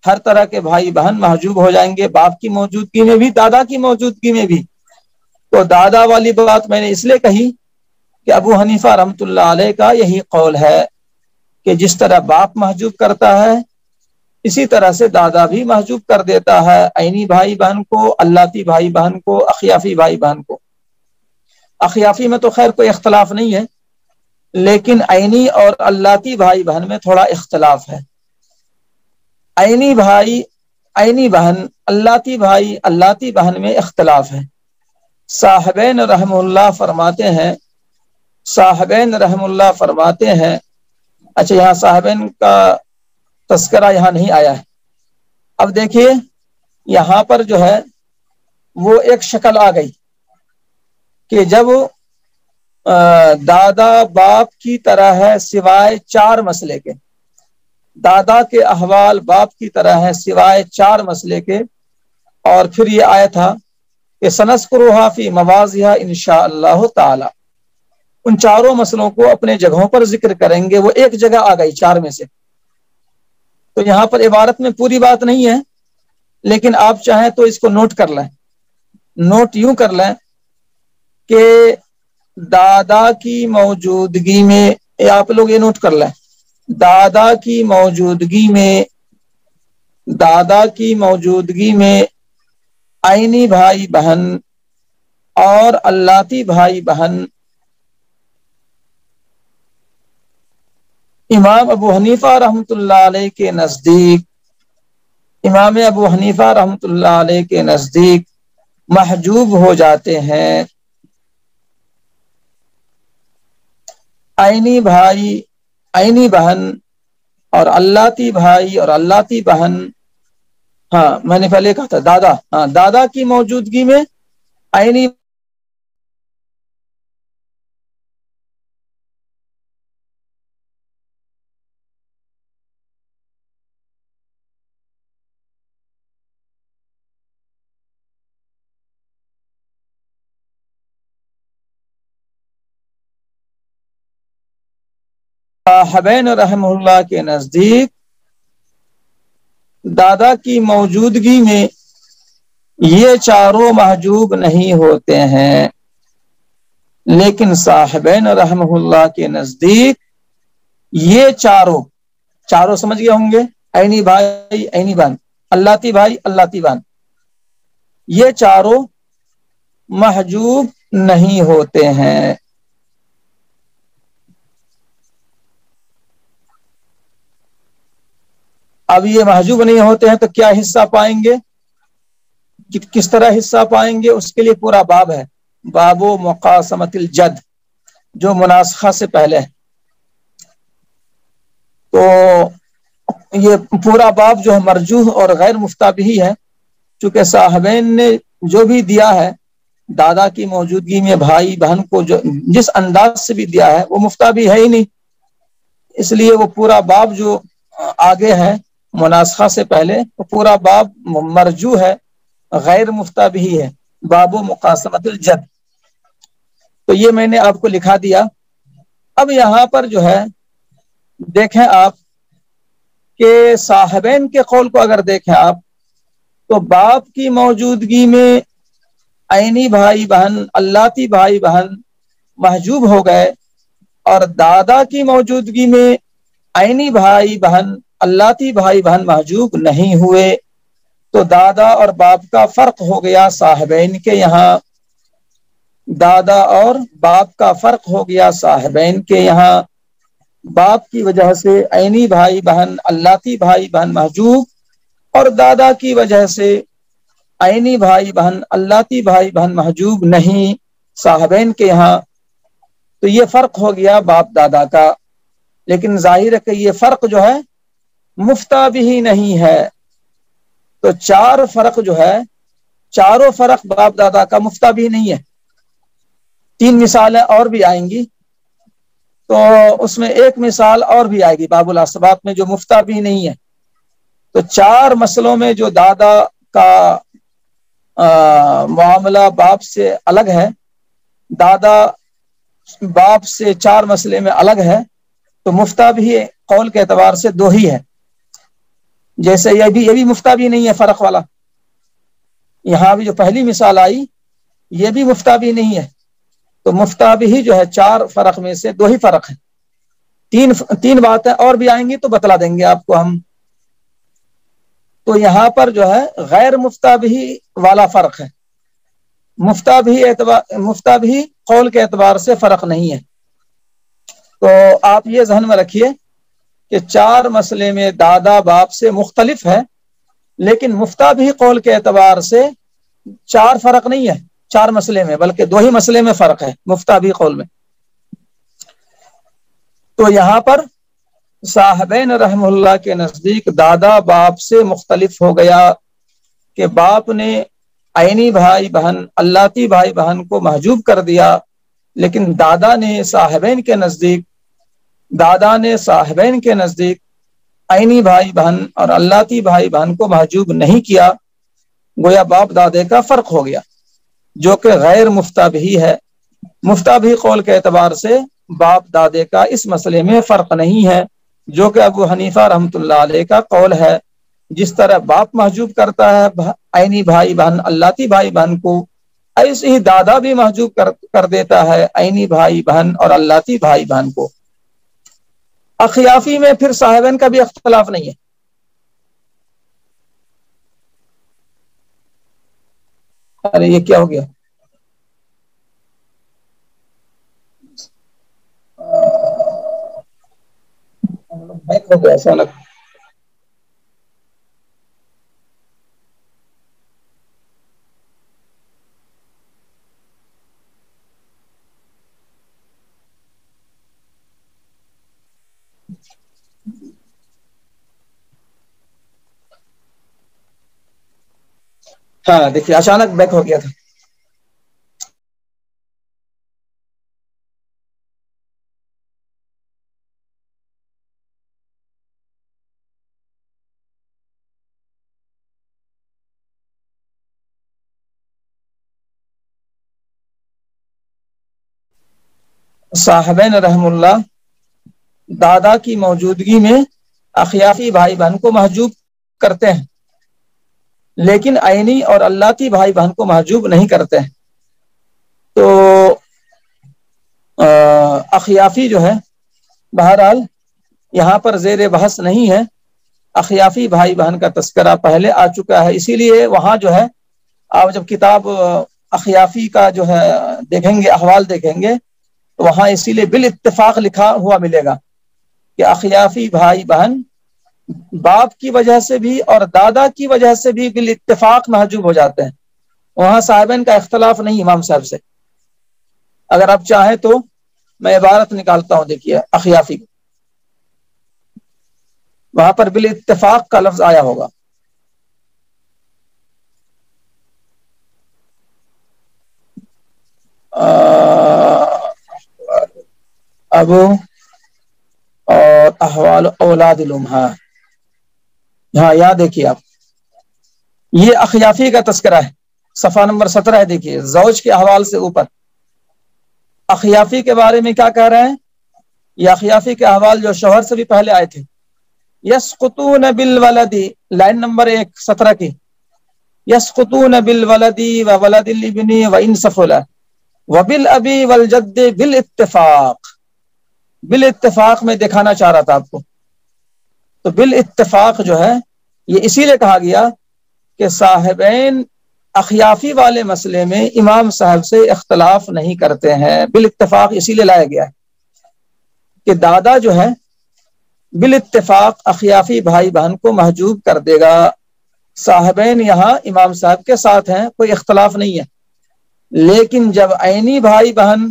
ہر طرح کے بھائی بہن محجوب ہو جائیں گے، باپ کی موجودگی میں بھی دادا کی موجودگی میں بھی. تو دادا والی بات میں نے اس لیے کہی کہ ابو حنیفہ رحمۃ اللہ علیہ کا یہی قول ہے کہ جس طرح باپ محجوب کرتا ہے اسی طرح سے دادا بھی محجوب کر دیتا ہے عینی بھائی بہن کو، اللتی بھائی بہن کو، اخیافی بھائی بہن کو. اخیافی میں تو خیر کوئی اختلاف نہیں ہے، لیکن عینی اور اللتی بھائی بہن میں تھوڑا اختلاف ہے. عینی بھائی عینی بہن، اللتی بھائی اللتی بہن میں اختلاف ہے. صاحبین رحم اللہ فرماتے ہیں، صاحبین رحم اللہ فرماتے ہیں، اچھا یہاں صاحبین کا تذکرہ یہاں نہیں آیا ہے. اب دیکھیے یہاں پر جو ہے وہ ایک شکل آ گئی کہ جب دادا باپ کی طرح ہے سوائے 4 مسئلے کے، دادا کے احوال باپ کی طرح ہے سوائے 4 مسئلے کے. اور پھر یہ آیا تھا کہ سنذکرھا فی مواضعھا انشاء اللہ تعالی، ان 4 مسئلوں کو اپنے جگہوں پر ذکر کریں گے. وہ ایک جگہ آ گئی 4 میں سے. تو یہاں پر عبارت میں پوری بات نہیں ہے، لیکن آپ چاہیں تو اس کو نوٹ کر لیں. نوٹ یوں کر لیں کہ دادا کی موجودگی میں، آپ لوگ یہ نوٹ کر لیں، دادا کی موجودگی میں، دادا کی موجودگی میں عینی بھائی بہن اور اللتی بھائی بہن امام ابو حنیفہ رحمۃ اللہ علیہ کے نزدیک، امام ابو حنیفہ رحمۃ اللہ علیہ کے نزدیک محجوب ہو جاتے ہیں. عینی بھائی، عینی بہن اور اللتی بھائی اور اللتی بہن، ہاں میں نے پہلے کہا تھا دادا، ہاں دادا کی موجودگی میں عینی صاحبین رحم اللہ کے نزدیک دادا کی موجودگی میں یہ 4 محجوب نہیں ہوتے ہیں، لیکن صاحبین رحمہ اللہ کے نزدیک یہ 4 سمجھ گئے ہوں گے، عینی بھائی عینی بہن، اللتی بھائی اللتی بہن، یہ 4 محجوب نہیں ہوتے ہیں. اب یہ محجوب نہیں ہوتے ہیں تو کیا حصہ پائیں گے، کس طرح حصہ پائیں گے؟ اس کے لیے پورا باب ہے، باب و مقاسمت الجد، جو مناسخہ سے پہلے ہے. تو یہ پورا باب جو ہے مرجوح اور غیر مفتابہی ہے، چونکہ صاحبین نے جو بھی دیا ہے دادا کی موجودگی میں بھائی بہن کو جو جس انداز سے بھی دیا ہے وہ مفتابی ہے ہی نہیں، اس لیے وہ پورا باب جو آگے ہے مناسخہ سے پہلے وہ پورا باب مرجوح ہے، غیر مفتابہی ہے، باب و مقاسمت الجد. تو یہ میں نے آپ کو لکھا دیا. اب یہاں پر جو ہے دیکھیں آپ کہ صاحبین کے قول کو اگر دیکھیں آپ تو باپ کی موجودگی میں عینی بھائی بہن اللتی بھائی بہن محجوب ہو گئے، اور دادا کی موجودگی میں عینی بھائی بہن اللتی بھائی بہن محجوب نہیں ہوئے. تو دادا اور باپ کا فرق ہو گیا صاحبین کے یہاں، دادا اور باپ کا فرق ہو گیا صاحبین کے یہاں. باپ کی وجہ سے عینی بھائی بہن اللتی بھائی بہن محجوب، اور دادا کی وجہ سے عینی بھائی بہن اللتی بھائی بہن محجوب نہیں صاحبین کے یہاں. تو یہ فرق ہو گیا باپ دادا کا. لیکن ظاہر ہے کہ یہ فرق جو ہے مفتابہی نہیں ہے. تو 4 فرق جو ہے، 4 فرق باپ دادا کا مفتابہی نہیں ہے. 3 مثالیں اور بھی آئیں گی، تو اس میں ایک مثال اور بھی آئے گی باب الاسباب میں جو مفتابی نہیں ہے. تو 4 مسئلوں میں جو دادا کا معاملہ باپ سے الگ ہے، دادا باپ سے 4 مسئلے میں الگ ہے، تو مفتہ بھی قول کے اعتبار سے 2 ہی ہے. جیسے یہ بھی مفتہ بھی نہیں ہے فرق والا. یہاں بھی جو پہلی مثال آئی یہ بھی مفتہ بھی نہیں ہے، تو مفتہ بھی جو ہے 4 فرق میں سے 2 ہی فرق ہے. تین باتیں اور بھی آئیں گی تو بتلا دیں گے آپ کو ہم. تو یہاں پر جو ہے غیر مفتہ بھی والا فرق ہے. مفتہ بھی قول کے اعتبار سے فرق نہیں ہے. تو آپ یہ ذہن میں رکھیے کہ 4 مسئلے میں دادا باپ سے مختلف ہے، لیکن مفتہ بھی قول کے اعتبار سے 4 فرق نہیں ہے 4 مسئلے میں، بلکہ 2 ہی مسئلے میں فرق ہے مفتہ بھی قول میں. تو یہاں پر صاحبین رحم اللہ کے نزدیک دادا باپ سے مختلف ہو گیا کہ باپ نے عینی بھائی بہن اللتی بھائی بہن کو محجوب کر دیا، لیکن دادا نے صاحبین کے نزدیک عینی بھائی بہن اور اللتی بھائی بہن کو محجوب نہیں کیا. گویا باپ دادے کا فرق ہو گیا، جو کہ غیر مفتہ بھی ہے. مفتہ بھی قول کے اعتبار سے باپ دادے کا اس مسئلے میں فرق نہیں ہے، جو کہ ابو حنیفہ رحمۃ اللہ علیہ کا قول ہے. جس طرح باپ محجوب کرتا ہے عینی بھائی بہن اللتی بھائی بہن کو، ایسے ہی دادا بھی محجوب کر دیتا ہے عینی بھائی بہن اور اللتی بھائی بہن کو. اخیافی میں پھر صاحبین کا بھی اختلاف نہیں ہے. ارے یہ کیا ہو گیا؟ ہو گیا ایسا لگ. ہاں دیکھیے اچانک بیک ہو گیا تھا. صاحبین رحم اللہ دادا کی موجودگی میں اخیافی بھائی بہن کو محجوب کرتے ہیں، لیکن عینی اور اللتی بھائی بہن کو محجوب نہیں کرتے ہیں. تو اخیافی جو ہے بہرحال یہاں پر زیر بحث نہیں ہے. اخیافی بھائی بہن کا تذکرہ پہلے آ چکا ہے، اسی لیے وہاں جو ہے آپ جب کتاب اخیافی کا جو ہے دیکھیں گے، احوال دیکھیں گے، تو وہاں اسی لیے بالاتفاق لکھا ہوا ملے گا کہ اخیافی بھائی بہن باپ کی وجہ سے بھی اور دادا کی وجہ سے بھی بالاتفاق محجوب ہو جاتے ہیں. وہاں صاحبین کا اختلاف نہیں امام صاحب سے. اگر آپ چاہیں تو میں عبارت نکالتا ہوں، دیکھیے اخیافی وہاں پر بالاتفاق کا لفظ آیا ہوگا. ابو اور احوال اولاد الامہا، ہاں یہاں دیکھیے آپ، یہ اخیافی کا تذکرہ ہے، صفحہ نمبر 17 ہے. دیکھیے زوج کے احوال سے اوپر اخیافی کے بارے میں کیا کہہ رہے ہیں. یہ اخیافی کے احوال جو شوہر سے بھی پہلے آئے تھے. یسقطون بالولدی، لائن نمبر 1 17 کی، یسقطون بالولدی وولد الابن وان سفلا وبالابی والجد بالاتفاق. بالاتفاق میں دکھانا چاہ رہا تھا آپ کو. تو بالاتفاق جو ہے یہ اسی لیے کہا گیا کہ صاحبین اخیافی والے مسئلے میں امام صاحب سے اختلاف نہیں کرتے ہیں. بالاتفاق اسی لیے لایا گیا ہے کہ دادا جو ہے بالاتفاق اخیافی بھائی بہن کو محجوب کر دے گا. صاحبین یہاں امام صاحب کے ساتھ ہیں، کوئی اختلاف نہیں ہے. لیکن جب عینی بھائی بہن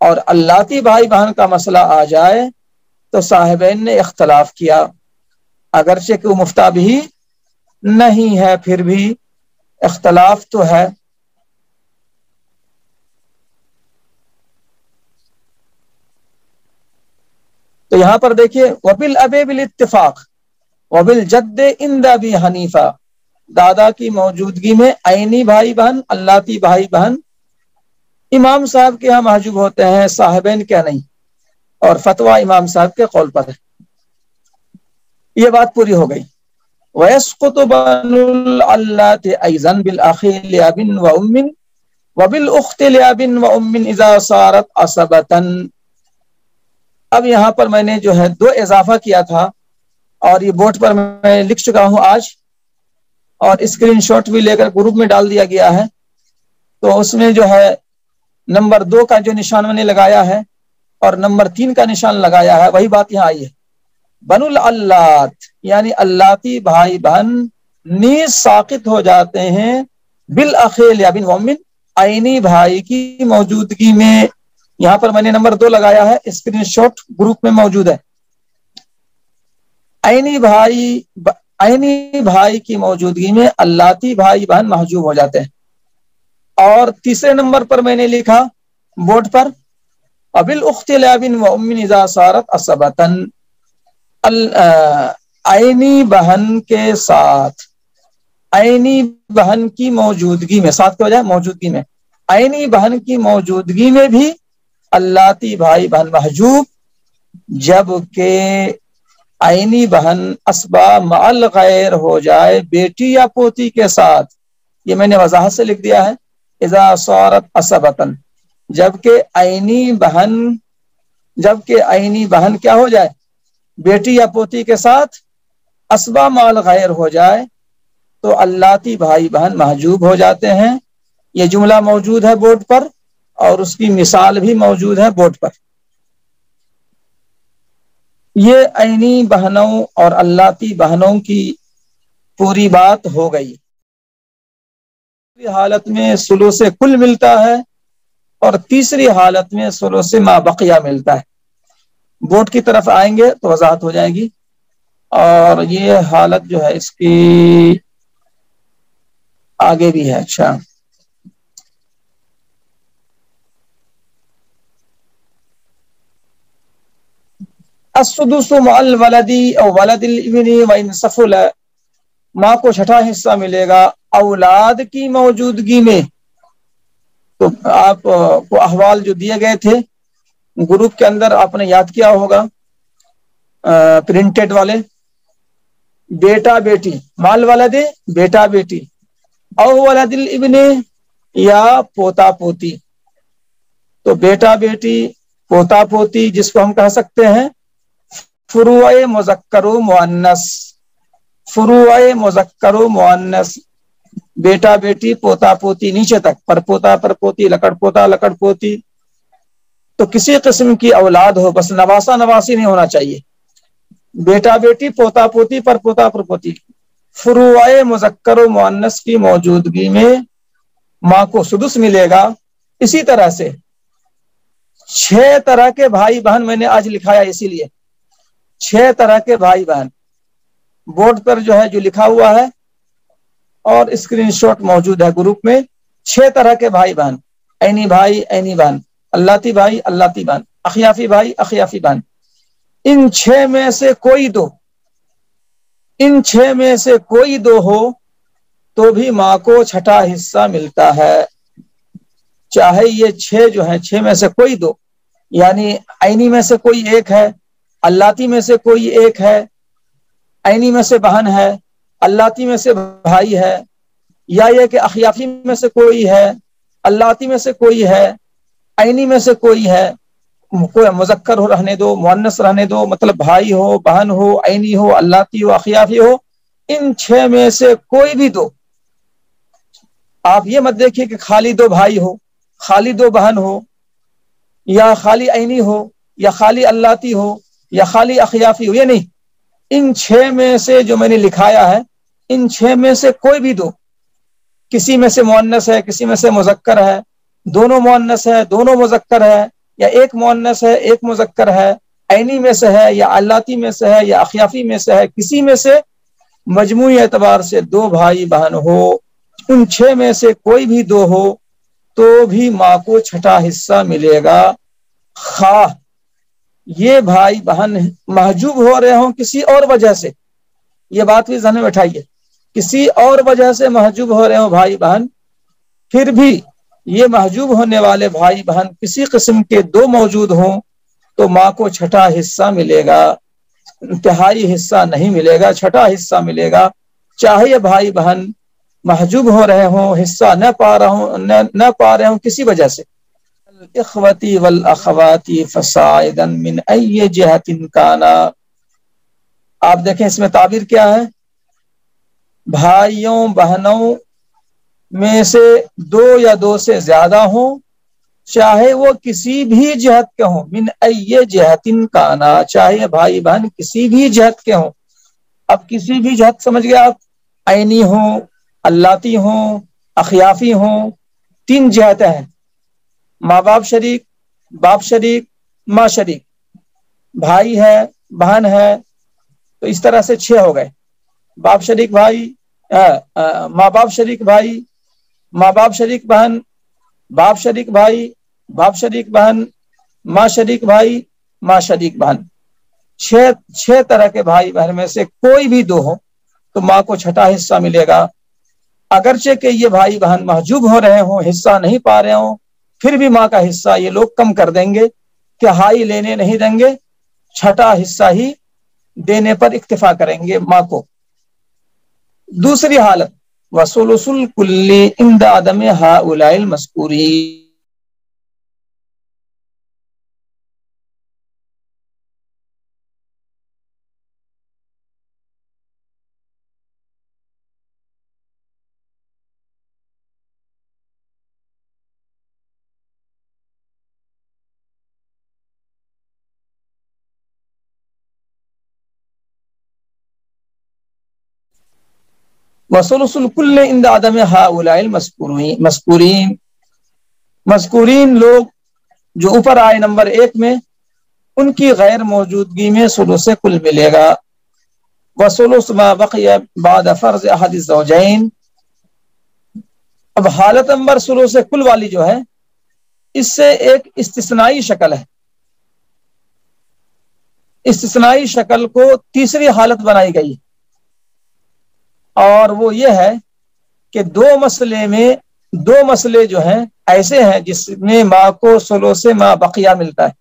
اور اللتی بھائی بہن کا مسئلہ آ جائے تو صاحبین نے اختلاف کیا، اگرچہ کہ وہ مفتہ بھی نہیں ہے، پھر بھی اختلاف تو ہے. تو یہاں پر دیکھیے وبالابی بالاتفاق وبالجد عند ابی حنیفہ، دادا کی موجودگی میں عینی بھائی بہن، اللاتی بھائی بہن امام صاحب کے یہاں محجوب ہوتے ہیں، صاحبین کیا نہیں، اور فتویٰ امام صاحب کے قول پر ہے۔ یہ بات پوری ہو گئی۔ وَيَسْقُطُ بَنُو الْعَلَّاتِ أَيْضًا بِالْأَخِ لِأَبٍ وَأُمٍّ وَبِالْأُخْتِ لِأَبٍ وَأُمٍّ إِذَا صَارَتْ عَصَبَةً۔ اب یہاں پر میں نے جو ہے 2 اضافہ کیا تھا، اور یہ بورڈ پر میں لکھ چکا ہوں آج، اور اسکرین شاٹ بھی لے کر گروپ میں ڈال دیا گیا ہے۔ تو اس میں جو ہے نمبر 2 کا جو نشان میں نے لگایا ہے اور نمبر 3 کا نشان لگایا ہے، وہی بات یہاں آئی ہے۔ بنو العلات یعنی اللاتی بھائی بہن نیز ساقط ہو جاتے ہیں بالاخیل یا بن ومن عینی بھائی کی موجودگی میں۔ یہاں پر میں نے نمبر 2 لگایا ہے، اسکرین شاٹ گروپ میں موجود ہے۔ عینی بھائی کی موجودگی میں اللاتی بھائی بہن محجوب ہو جاتے ہیں۔ اور تیسرے نمبر پر میں نے لکھا بورڈ پر وبالاخت لاب وام اذا صارت عصبۃ، عینی بہن کے ساتھ، عینی بہن کی موجودگی میں، ساتھ کی وجہ موجودگی میں، عینی بہن کی موجودگی میں بھی اللاتی بھائی بہن محجوب، جبکہ عینی بہن اسبا مع الغیر ہو جائے بیٹی یا پوتی کے ساتھ۔ یہ میں نے وضاحت سے لکھ دیا ہے، اذا صارت عصبۃ، جبکہ عینی بہن کیا ہو جائے، بیٹی یا پوتی کے ساتھ اسبا مع الغیر ہو جائے تو اللاتی بھائی بہن محجوب ہو جاتے ہیں۔ یہ جملہ موجود ہے بورڈ پر، اور اس کی مثال بھی موجود ہے بورڈ پر۔ یہ عینی بہنوں اور اللاتی بہنوں کی پوری بات ہو گئی۔ حالت میں ثلث کل ملتا ہے، اور تیسری حالت میں ثلث ما بقیہ ملتا ہے۔ بورڈ کی طرف آئیں گے تو وضاحت ہو جائے گی۔ اور یہ حالت جو ہے اس کی آگے بھی ہے۔ اچھا، السدس مع الولد او ولد الابن وان سفل، ماں کو چھٹا حصہ ملے گا اولاد کی موجودگی میں۔ تو آپ کو احوال جو دیے گئے تھے گروپ کے اندر آپ نے یاد کیا ہوگا، پرنٹڈ والے، بیٹا بیٹی، مال ولد بیٹا بیٹی، او ولد الابن یا پوتا پوتی۔ تو بیٹا بیٹی، پوتا پوتی، جس کو ہم کہہ سکتے ہیں فروع مذکر و مؤنث، فروع مذکر و مؤنث، بیٹا بیٹی، پوتا پوتی، نیچے تک پر پوتا پر پوتی، لکڑ پوتا لکڑ پوتی۔ تو کسی قسم کی اولاد ہو، بس نواسا نواسی نہیں ہونا چاہیے، بیٹا بیٹی، پوتا پوتی، پر پوتا پر پوتی، فروع مذکر و مؤنث کی موجودگی میں ماں کو سدس ملے گا۔ اسی طرح سے 6 طرح کے بھائی بہن میں نے آج لکھایا، اسی لیے 6 طرح کے بھائی بہن بورڈ پر جو ہے جو لکھا ہوا ہے، اور اسکرین شاٹ موجود ہے گروپ میں۔ 6 طرح کے بھائی بہن، عینی بھائی، عینی بہن، اللاتی بھائی، اللاتی بہن، اخیافی بھائی، اخیافی بہن۔ ان 6 میں سے کوئی دو، ان 6 میں سے کوئی دو ہو تو بھی ماں کو چھٹا حصہ ملتا ہے، چاہے یہ 6 جو ہیں، 6 میں سے کوئی دو، یعنی عینی میں سے کوئی ایک ہے، اللاتی میں سے کوئی ایک ہے، عینی میں سے بہن ہے، اللاتی میں سے بھائی ہے، یا یہ کہ اخیافی میں سے کوئی ہے، اللاتی میں سے کوئی ہے، عینی میں سے کوئی ہے، کوئی مذکر ہو رہنے دو، مؤنث رہنے دو، مطلب بھائی ہو، بہن ہو، عینی ہو، اللاتی ہو، اخیافی ہو، ان 6 میں سے کوئی بھی دو۔ آپ یہ مت دیکھیے کہ خالی 2 بھائی ہو، خالی 2 بہن ہو، یا خالی عینی ہو، یا خالی اللاتی ہو، یا خالی اخیافی ہو، یہ نہیں، ان 6 میں سے جو میں نے لکھایا ہے، ان 6 میں سے کوئی بھی دو، کسی میں سے مؤنث ہے، کسی میں سے مذکر ہے، دونوں مؤنث ہے، دونوں مذکر ہے، یا ایک مؤنث ہے، ایک مذکر ہے، عینی میں سے ہے یا اللاتی میں سے ہے یا اخیافی میں سے ہے، کسی میں سے مجموعی اعتبار سے 2 بھائی بہن ہو، ان 6 میں سے کوئی بھی 2 ہو تو بھی ماں کو چھٹا حصہ ملے گا، خواہ یہ بھائی بہن محجوب ہو رہے ہوں کسی اور وجہ سے۔ یہ بات بھی ذہن میں بٹھائیے، کسی اور وجہ سے محجوب ہو رہے ہوں بھائی بہن، پھر بھی یہ محجوب ہونے والے بھائی بہن کسی قسم کے دو موجود ہوں تو ماں کو چھٹا حصہ ملے گا، انتہائی حصہ نہیں ملے گا، چھٹا حصہ ملے گا، چاہے یہ بھائی بہن محجوب ہو رہے ہوں، حصہ نہ پا رہے ہوں کسی وجہ سے۔ الاخوتی والاخواتی فصاعدا من ای جہت کانا، آپ دیکھیں اس میں تعبیر کیا ہے، بھائیوں بہنوں میں سے دو یا دو سے زیادہ ہوں، چاہے وہ کسی بھی جہت کے ہوں، من ای جہت کانا، چاہے بھائی بہن کسی بھی جہت کے ہوں۔ اب کسی بھی جہت سمجھ گئے آپ، عینی ہوں، اللاتی ہوں، اخیافی ہوں، تین جہتیں ہیں، ماں باپ شریک، ماں شریک، بھائی ہے، بہن ہے، تو اس طرح سے 6 ہو گئے، باپ شریک بھائی، ماں باپ شریک بھائی، ماں باپ شریک بہن، باپ شریک بھائی، باپ شریک بہن، ماں شریک بھائی، ماں شریک بہن، 6 طرح کے بھائی بہن میں سے کوئی بھی دو ہو تو ماں کو چھٹا حصہ ملے گا، اگرچہ کہ یہ بھائی بہن محجوب ہو رہے ہوں، حصہ نہیں پا رہے ہوں، پھر بھی ماں کا حصہ یہ لوگ کم کر دیں گے کہ ہائی لینے نہیں دیں گے، چھٹا حصہ ہی دینے پر اکتفا کریں گے ماں کو۔ دوسری حالت وثلث الکل عند عدم هؤلاء المذکورین، وثلث الکل عند عدم هؤلاء المذکورین، مذکورین لوگ جو اوپر آئے نمبر 1 میں، ان کی غیر موجودگی میں ثلث کل ملے گا، وثلث ما بقی بعد فرض احد الزوجین۔ اب حالت نمبر ثلث کل والی جو ہے، اس سے ایک استثنائی شکل ہے، استثنائی شکل کو تیسری حالت بنائی گئی، اور وہ یہ ہے کہ دو مسئلے جو ہیں ایسے ہیں جس میں ماں کو ثلث ما بقیہ ملتا ہے،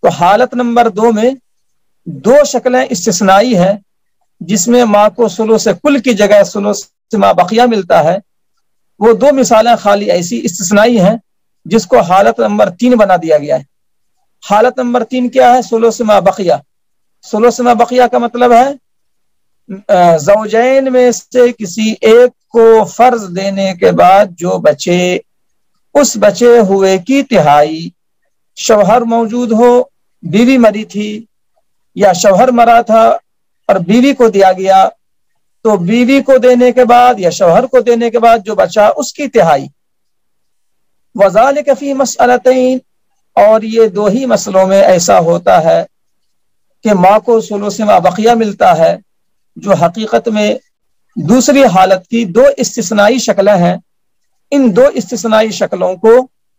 تو حالت نمبر 2 میں 2 شکلیں استثنائی ہے جس میں ماں کو ثلث کل کی جگہ ثلث ما بقیہ ملتا ہے، وہ 2 مثالیں خالی ایسی استثنائی ہیں جس کو حالت نمبر 3 بنا دیا گیا ہے۔ حالت نمبر 3 کیا ہے؟ ثلث ما بقیہ۔ ثلث ما بقیہ کا مطلب ہے زوجین میں سے کسی ایک کو فرض دینے کے بعد جو بچے، اس بچے ہوئے کی تہائی شوہر موجود ہو، بیوی مری تھی، یا شوہر مرا تھا اور بیوی کو دیا گیا، تو بیوی کو دینے کے بعد یا شوہر کو دینے کے بعد جو بچا اس کی تہائی۔ وذالک فی مسئلتین، اور یہ 2 ہی مسئلوں میں ایسا ہوتا ہے کہ ماں کو ثلث ما بقیہ ملتا ہے، جو حقیقت میں دوسری حالت کی 2 استثنائی شکلیں ہیں، ان 2 استثنائی شکلوں کو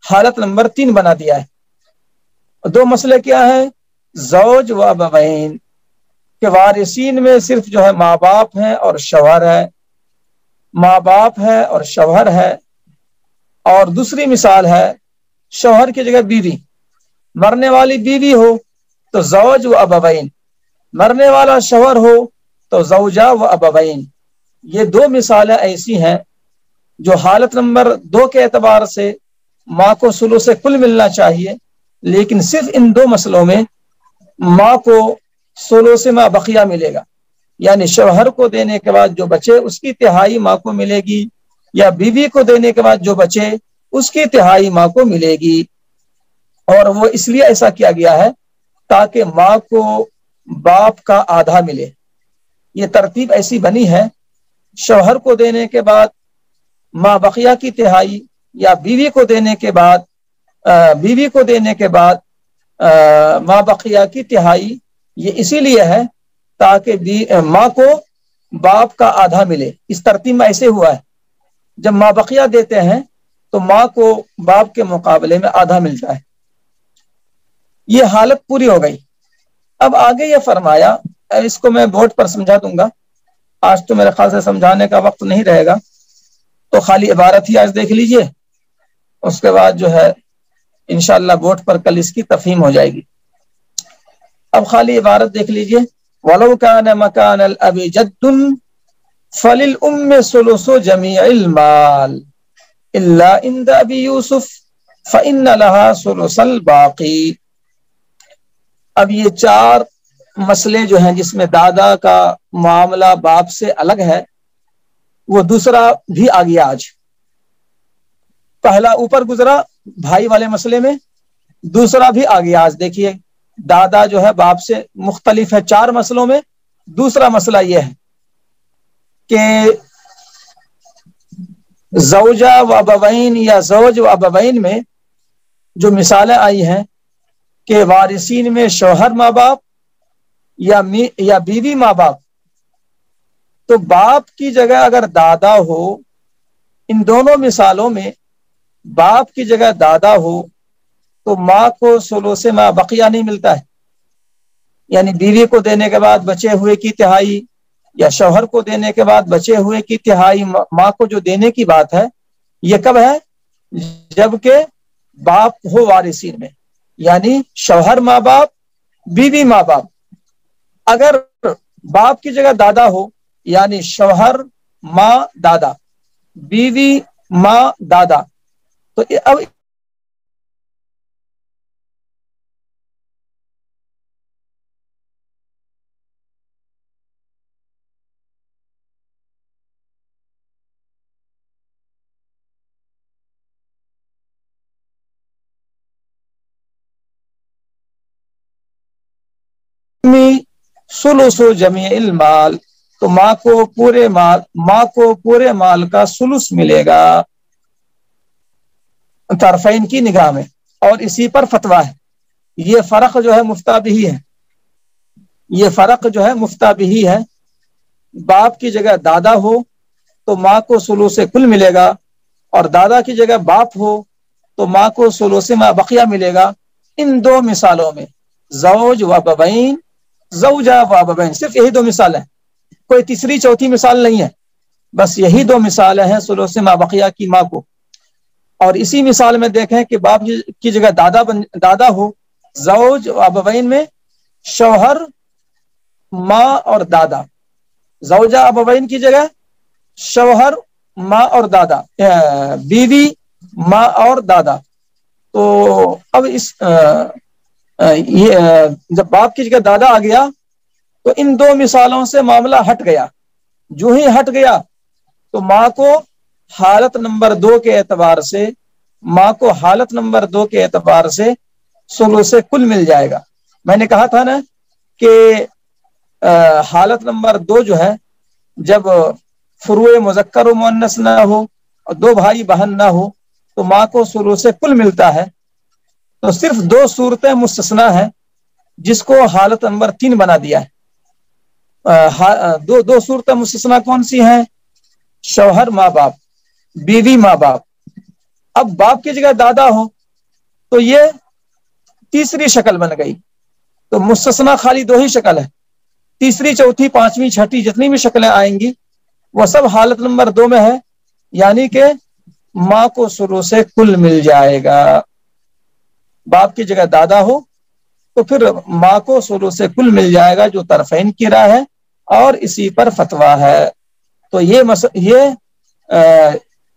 حالت نمبر 3 بنا دیا ہے۔ 2 مسئلے کیا ہیں؟ زوج و ابوین، کہ وارثین میں صرف جو ہے ماں باپ ہیں اور شوہر ہے، ماں باپ ہے اور شوہر ہے، اور دوسری مثال ہے شوہر کی جگہ بیوی، مرنے والی بیوی ہو تو زوج و ابوین، مرنے والا شوہر ہو تو زوجہ و ابوین۔ یہ 2 مثالیں ایسی ہیں جو حالت نمبر 2 کے اعتبار سے ماں کو ثلث کل ملنا چاہیے، لیکن صرف ان 2 مسئلوں میں ماں کو ثلث ما بقیہ ملے گا، یعنی شوہر کو دینے کے بعد جو بچے اس کی تہائی ماں کو ملے گی، یا بیوی کو دینے کے بعد جو بچے اس کی تہائی ماں کو ملے گی۔ اور وہ اس لیے ایسا کیا گیا ہے تاکہ ماں کو باپ کا آدھا ملے، یہ ترتیب ایسی بنی ہے، شوہر کو دینے کے بعد ماں بقیہ کی تہائی، یا بیوی کو دینے کے بعد ماں بقیہ کی تہائی، یہ اسی لیے ہے تاکہ ماں کو باپ کا آدھا ملے۔ اس ترتیب میں ایسے ہوا ہے، جب ماں بقیہ دیتے ہیں تو ماں کو باپ کے مقابلے میں آدھا ملتا ہے۔ یہ حالت پوری ہو گئی۔ اب آگے یہ فرمایا، اس کو میں بورڈ پر سمجھا دوں گا، آج تو میرے خیال سے سمجھانے کا وقت نہیں رہے گا، تو خالی عبارت ہی آج دیکھ لیجئے، اس کے بعد جو ہے انشاءاللہ بورڈ پر کل اس کی تفہیم ہو جائے گی۔ اب خالی عبارت دیکھ لیجئے، وَلَوْ كَانَ مَكَانَ الْأَبِ جَدٌّ فَلِلْأُمِّ ثُلُثُ جَمِيعِ الْمَالِ إِلَّا عِنْدَ أَبِي يُوسُفَ فَإِنَّ لَهَا ثُلُثَ الْبَاقِي۔ اب یہ چار مسئلے جو ہیں جس میں دادا کا معاملہ باپ سے الگ ہے، وہ دوسرا بھی آ گیا آج۔ پہلا اوپر گزرا بھائی والے مسئلے میں، دوسرا بھی آ گیا آج۔ دیکھیے دادا جو ہے باپ سے مختلف ہے چار مسئلوں میں، دوسرا مسئلہ یہ ہے کہ زوجہ و ابوین یا زوج و ابوین میں جو مثالیں آئی ہیں کہ وارثین میں شوہر ماں باپ یا بیوی ماں باپ، تو باپ کی جگہ اگر دادا ہو، ان دونوں مثالوں میں باپ کی جگہ دادا ہو تو ماں کو ثلث ما بقیہ نہیں ملتا ہے، یعنی بیوی کو دینے کے بعد بچے ہوئے کی تہائی یا شوہر کو دینے کے بعد بچے ہوئے کی تہائی ماں کو جو دینے کی بات ہے، یہ کب ہے؟ جبکہ باپ ہو وارثین میں، یعنی شوہر ماں باپ، بیوی ماں باپ۔ اگر باپ کی جگہ دادا ہو، یعنی شوہر ماں دادا، بیوی ماں دادا، تو اب ثلث جمیع المال، تو ماں کو پورے مال کا ثلث ملے گا طرفین کی نگاہ میں، اور اسی پر فتویٰ ہے۔ یہ فرق جو ہے مفتیٰ بہی ہے، یہ فرق جو ہے مفتیٰ بہی ہے۔ باپ کی جگہ دادا ہو تو ماں کو ثلث کل ملے گا، اور دادا کی جگہ باپ ہو تو ماں کو ثلث ما بقیہ ملے گا۔ ان دو مثالوں میں زوج و ابوین، زوجہ و ابوین، صرف یہی دو مثال ہیں، کوئی تیسری چوتھی مثال نہیں ہے، بس یہی دو مثالیں ہیں ثلث ما بقیہ کی ماں کو۔ اور اسی مثال میں دیکھیں کہ باپ کی جگہ دادا ہو، زوج و ابوین میں شوہر ماں اور دادا، زوجہ ابوین کی جگہ شوہر ماں اور دادا، بیوی ماں اور دادا۔ تو اب یہ جب باپ کی جگہ دادا آ گیا تو ان دو مثالوں سے معاملہ ہٹ گیا۔ جو ہی ہٹ گیا تو ماں کو حالت نمبر 2 کے اعتبار سے ثلث کل مل جائے گا۔ میں نے کہا تھا نا کہ حالت نمبر 2 جو ہے، جب فروع مذکر و مؤنث نہ ہو اور دو بھائی بہن نہ ہو تو ماں کو ثلث کل ملتا ہے۔ تو صرف 2 صورتیں مستثنا ہیں جس کو حالت نمبر 3 بنا دیا ہے۔ دو صورتیں مستثنا کون سی ہیں؟ شوہر ماں باپ، بیوی ماں باپ۔ اب باپ کی جگہ دادا ہو تو یہ تیسری شکل بن گئی، تو مستثنا خالی 2 ہی شکل ہے، تیسری چوتھی پانچویں چھٹی جتنی بھی شکلیں آئیں گی وہ سب حالت نمبر 2 میں ہے، یعنی کہ ماں کو ثلث کل مل جائے گا۔ باپ کی جگہ دادا ہو تو پھر ماں کو ثلث کل مل جائے گا، جو طرفین کی رائے ہے اور اسی پر فتویٰ ہے۔ تو یہ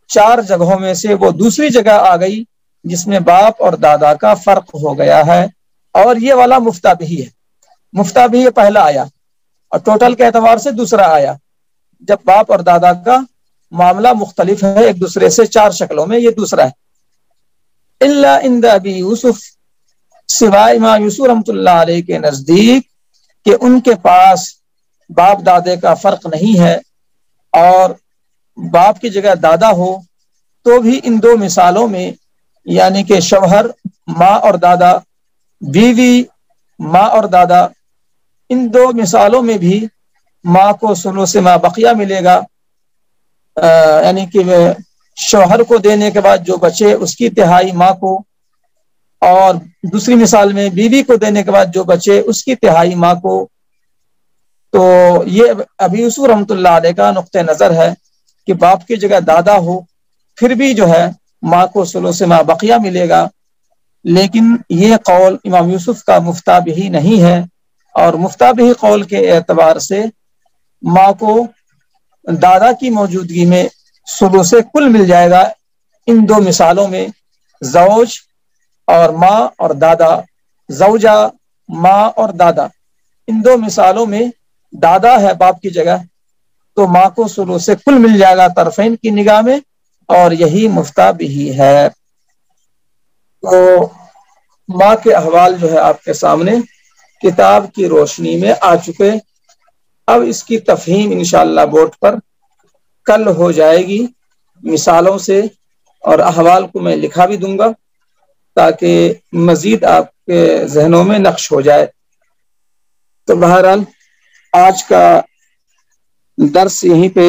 4 جگہوں میں سے وہ دوسری جگہ آ گئی جس میں باپ اور دادا کا فرق ہو گیا ہے، اور یہ والا مفتیٰ بہی ہے۔ مفتیٰ بہی پہلا آیا اور ٹوٹل کے اعتبار سے دوسرا آیا، جب باپ اور دادا کا معاملہ مختلف ہے ایک دوسرے سے 4 شکلوں میں، یہ دوسرا ہے۔ الا عند ابی یوسف، سوائے امام یوسف رحمۃ اللہ علیہ کے نزدیک کہ ان کے پاس باپ دادے کا فرق نہیں ہے اور باپ کی جگہ دادا ہو، تو بھی ان 2 مثالوں میں، یعنی کہ شوہر ماں اور دادا، بیوی ماں اور دادا، ان 2 مثالوں میں بھی ماں کو ثلث ما بقیہ ملے گا، یعنی کہ شوہر کو دینے کے بعد جو بچے اس کی تہائی ماں کو، اور دوسری مثال میں بیوی کو دینے کے بعد جو بچے اس کی تہائی ماں کو۔ تو یہ ابی یوسف رحمۃ اللہ علیہ کا نقطہ نظر ہے کہ باپ کی جگہ دادا ہو پھر بھی جو ہے ماں کو ثلث ما بقیہ ملے گا، لیکن یہ قول امام یوسف کا مفتابہی نہیں ہے، اور مفتابہی قول کے اعتبار سے ماں کو دادا کی موجودگی میں ثلث کل مل جائے گا۔ ان دو مثالوں میں زوج اور ماں اور دادا، زوجہ ماں اور دادا، ان دو مثالوں میں دادا ہے باپ کی جگہ تو ماں کو ثلث کل مل جائے گا طرفین کی نگاہ میں، اور یہی مفتابہی ہے۔ تو ماں کے احوال جو ہے آپ کے سامنے کتاب کی روشنی میں آ چکے۔ اب اس کی تفہیم انشاءاللہ بورڈ پر کل ہو جائے گی مثالوں سے، اور احوال کو میں لکھا بھی دوں گا تاکہ مزید آپ کے ذہنوں میں نقش ہو جائے۔ تو بہرحال آج کا درس یہیں پہ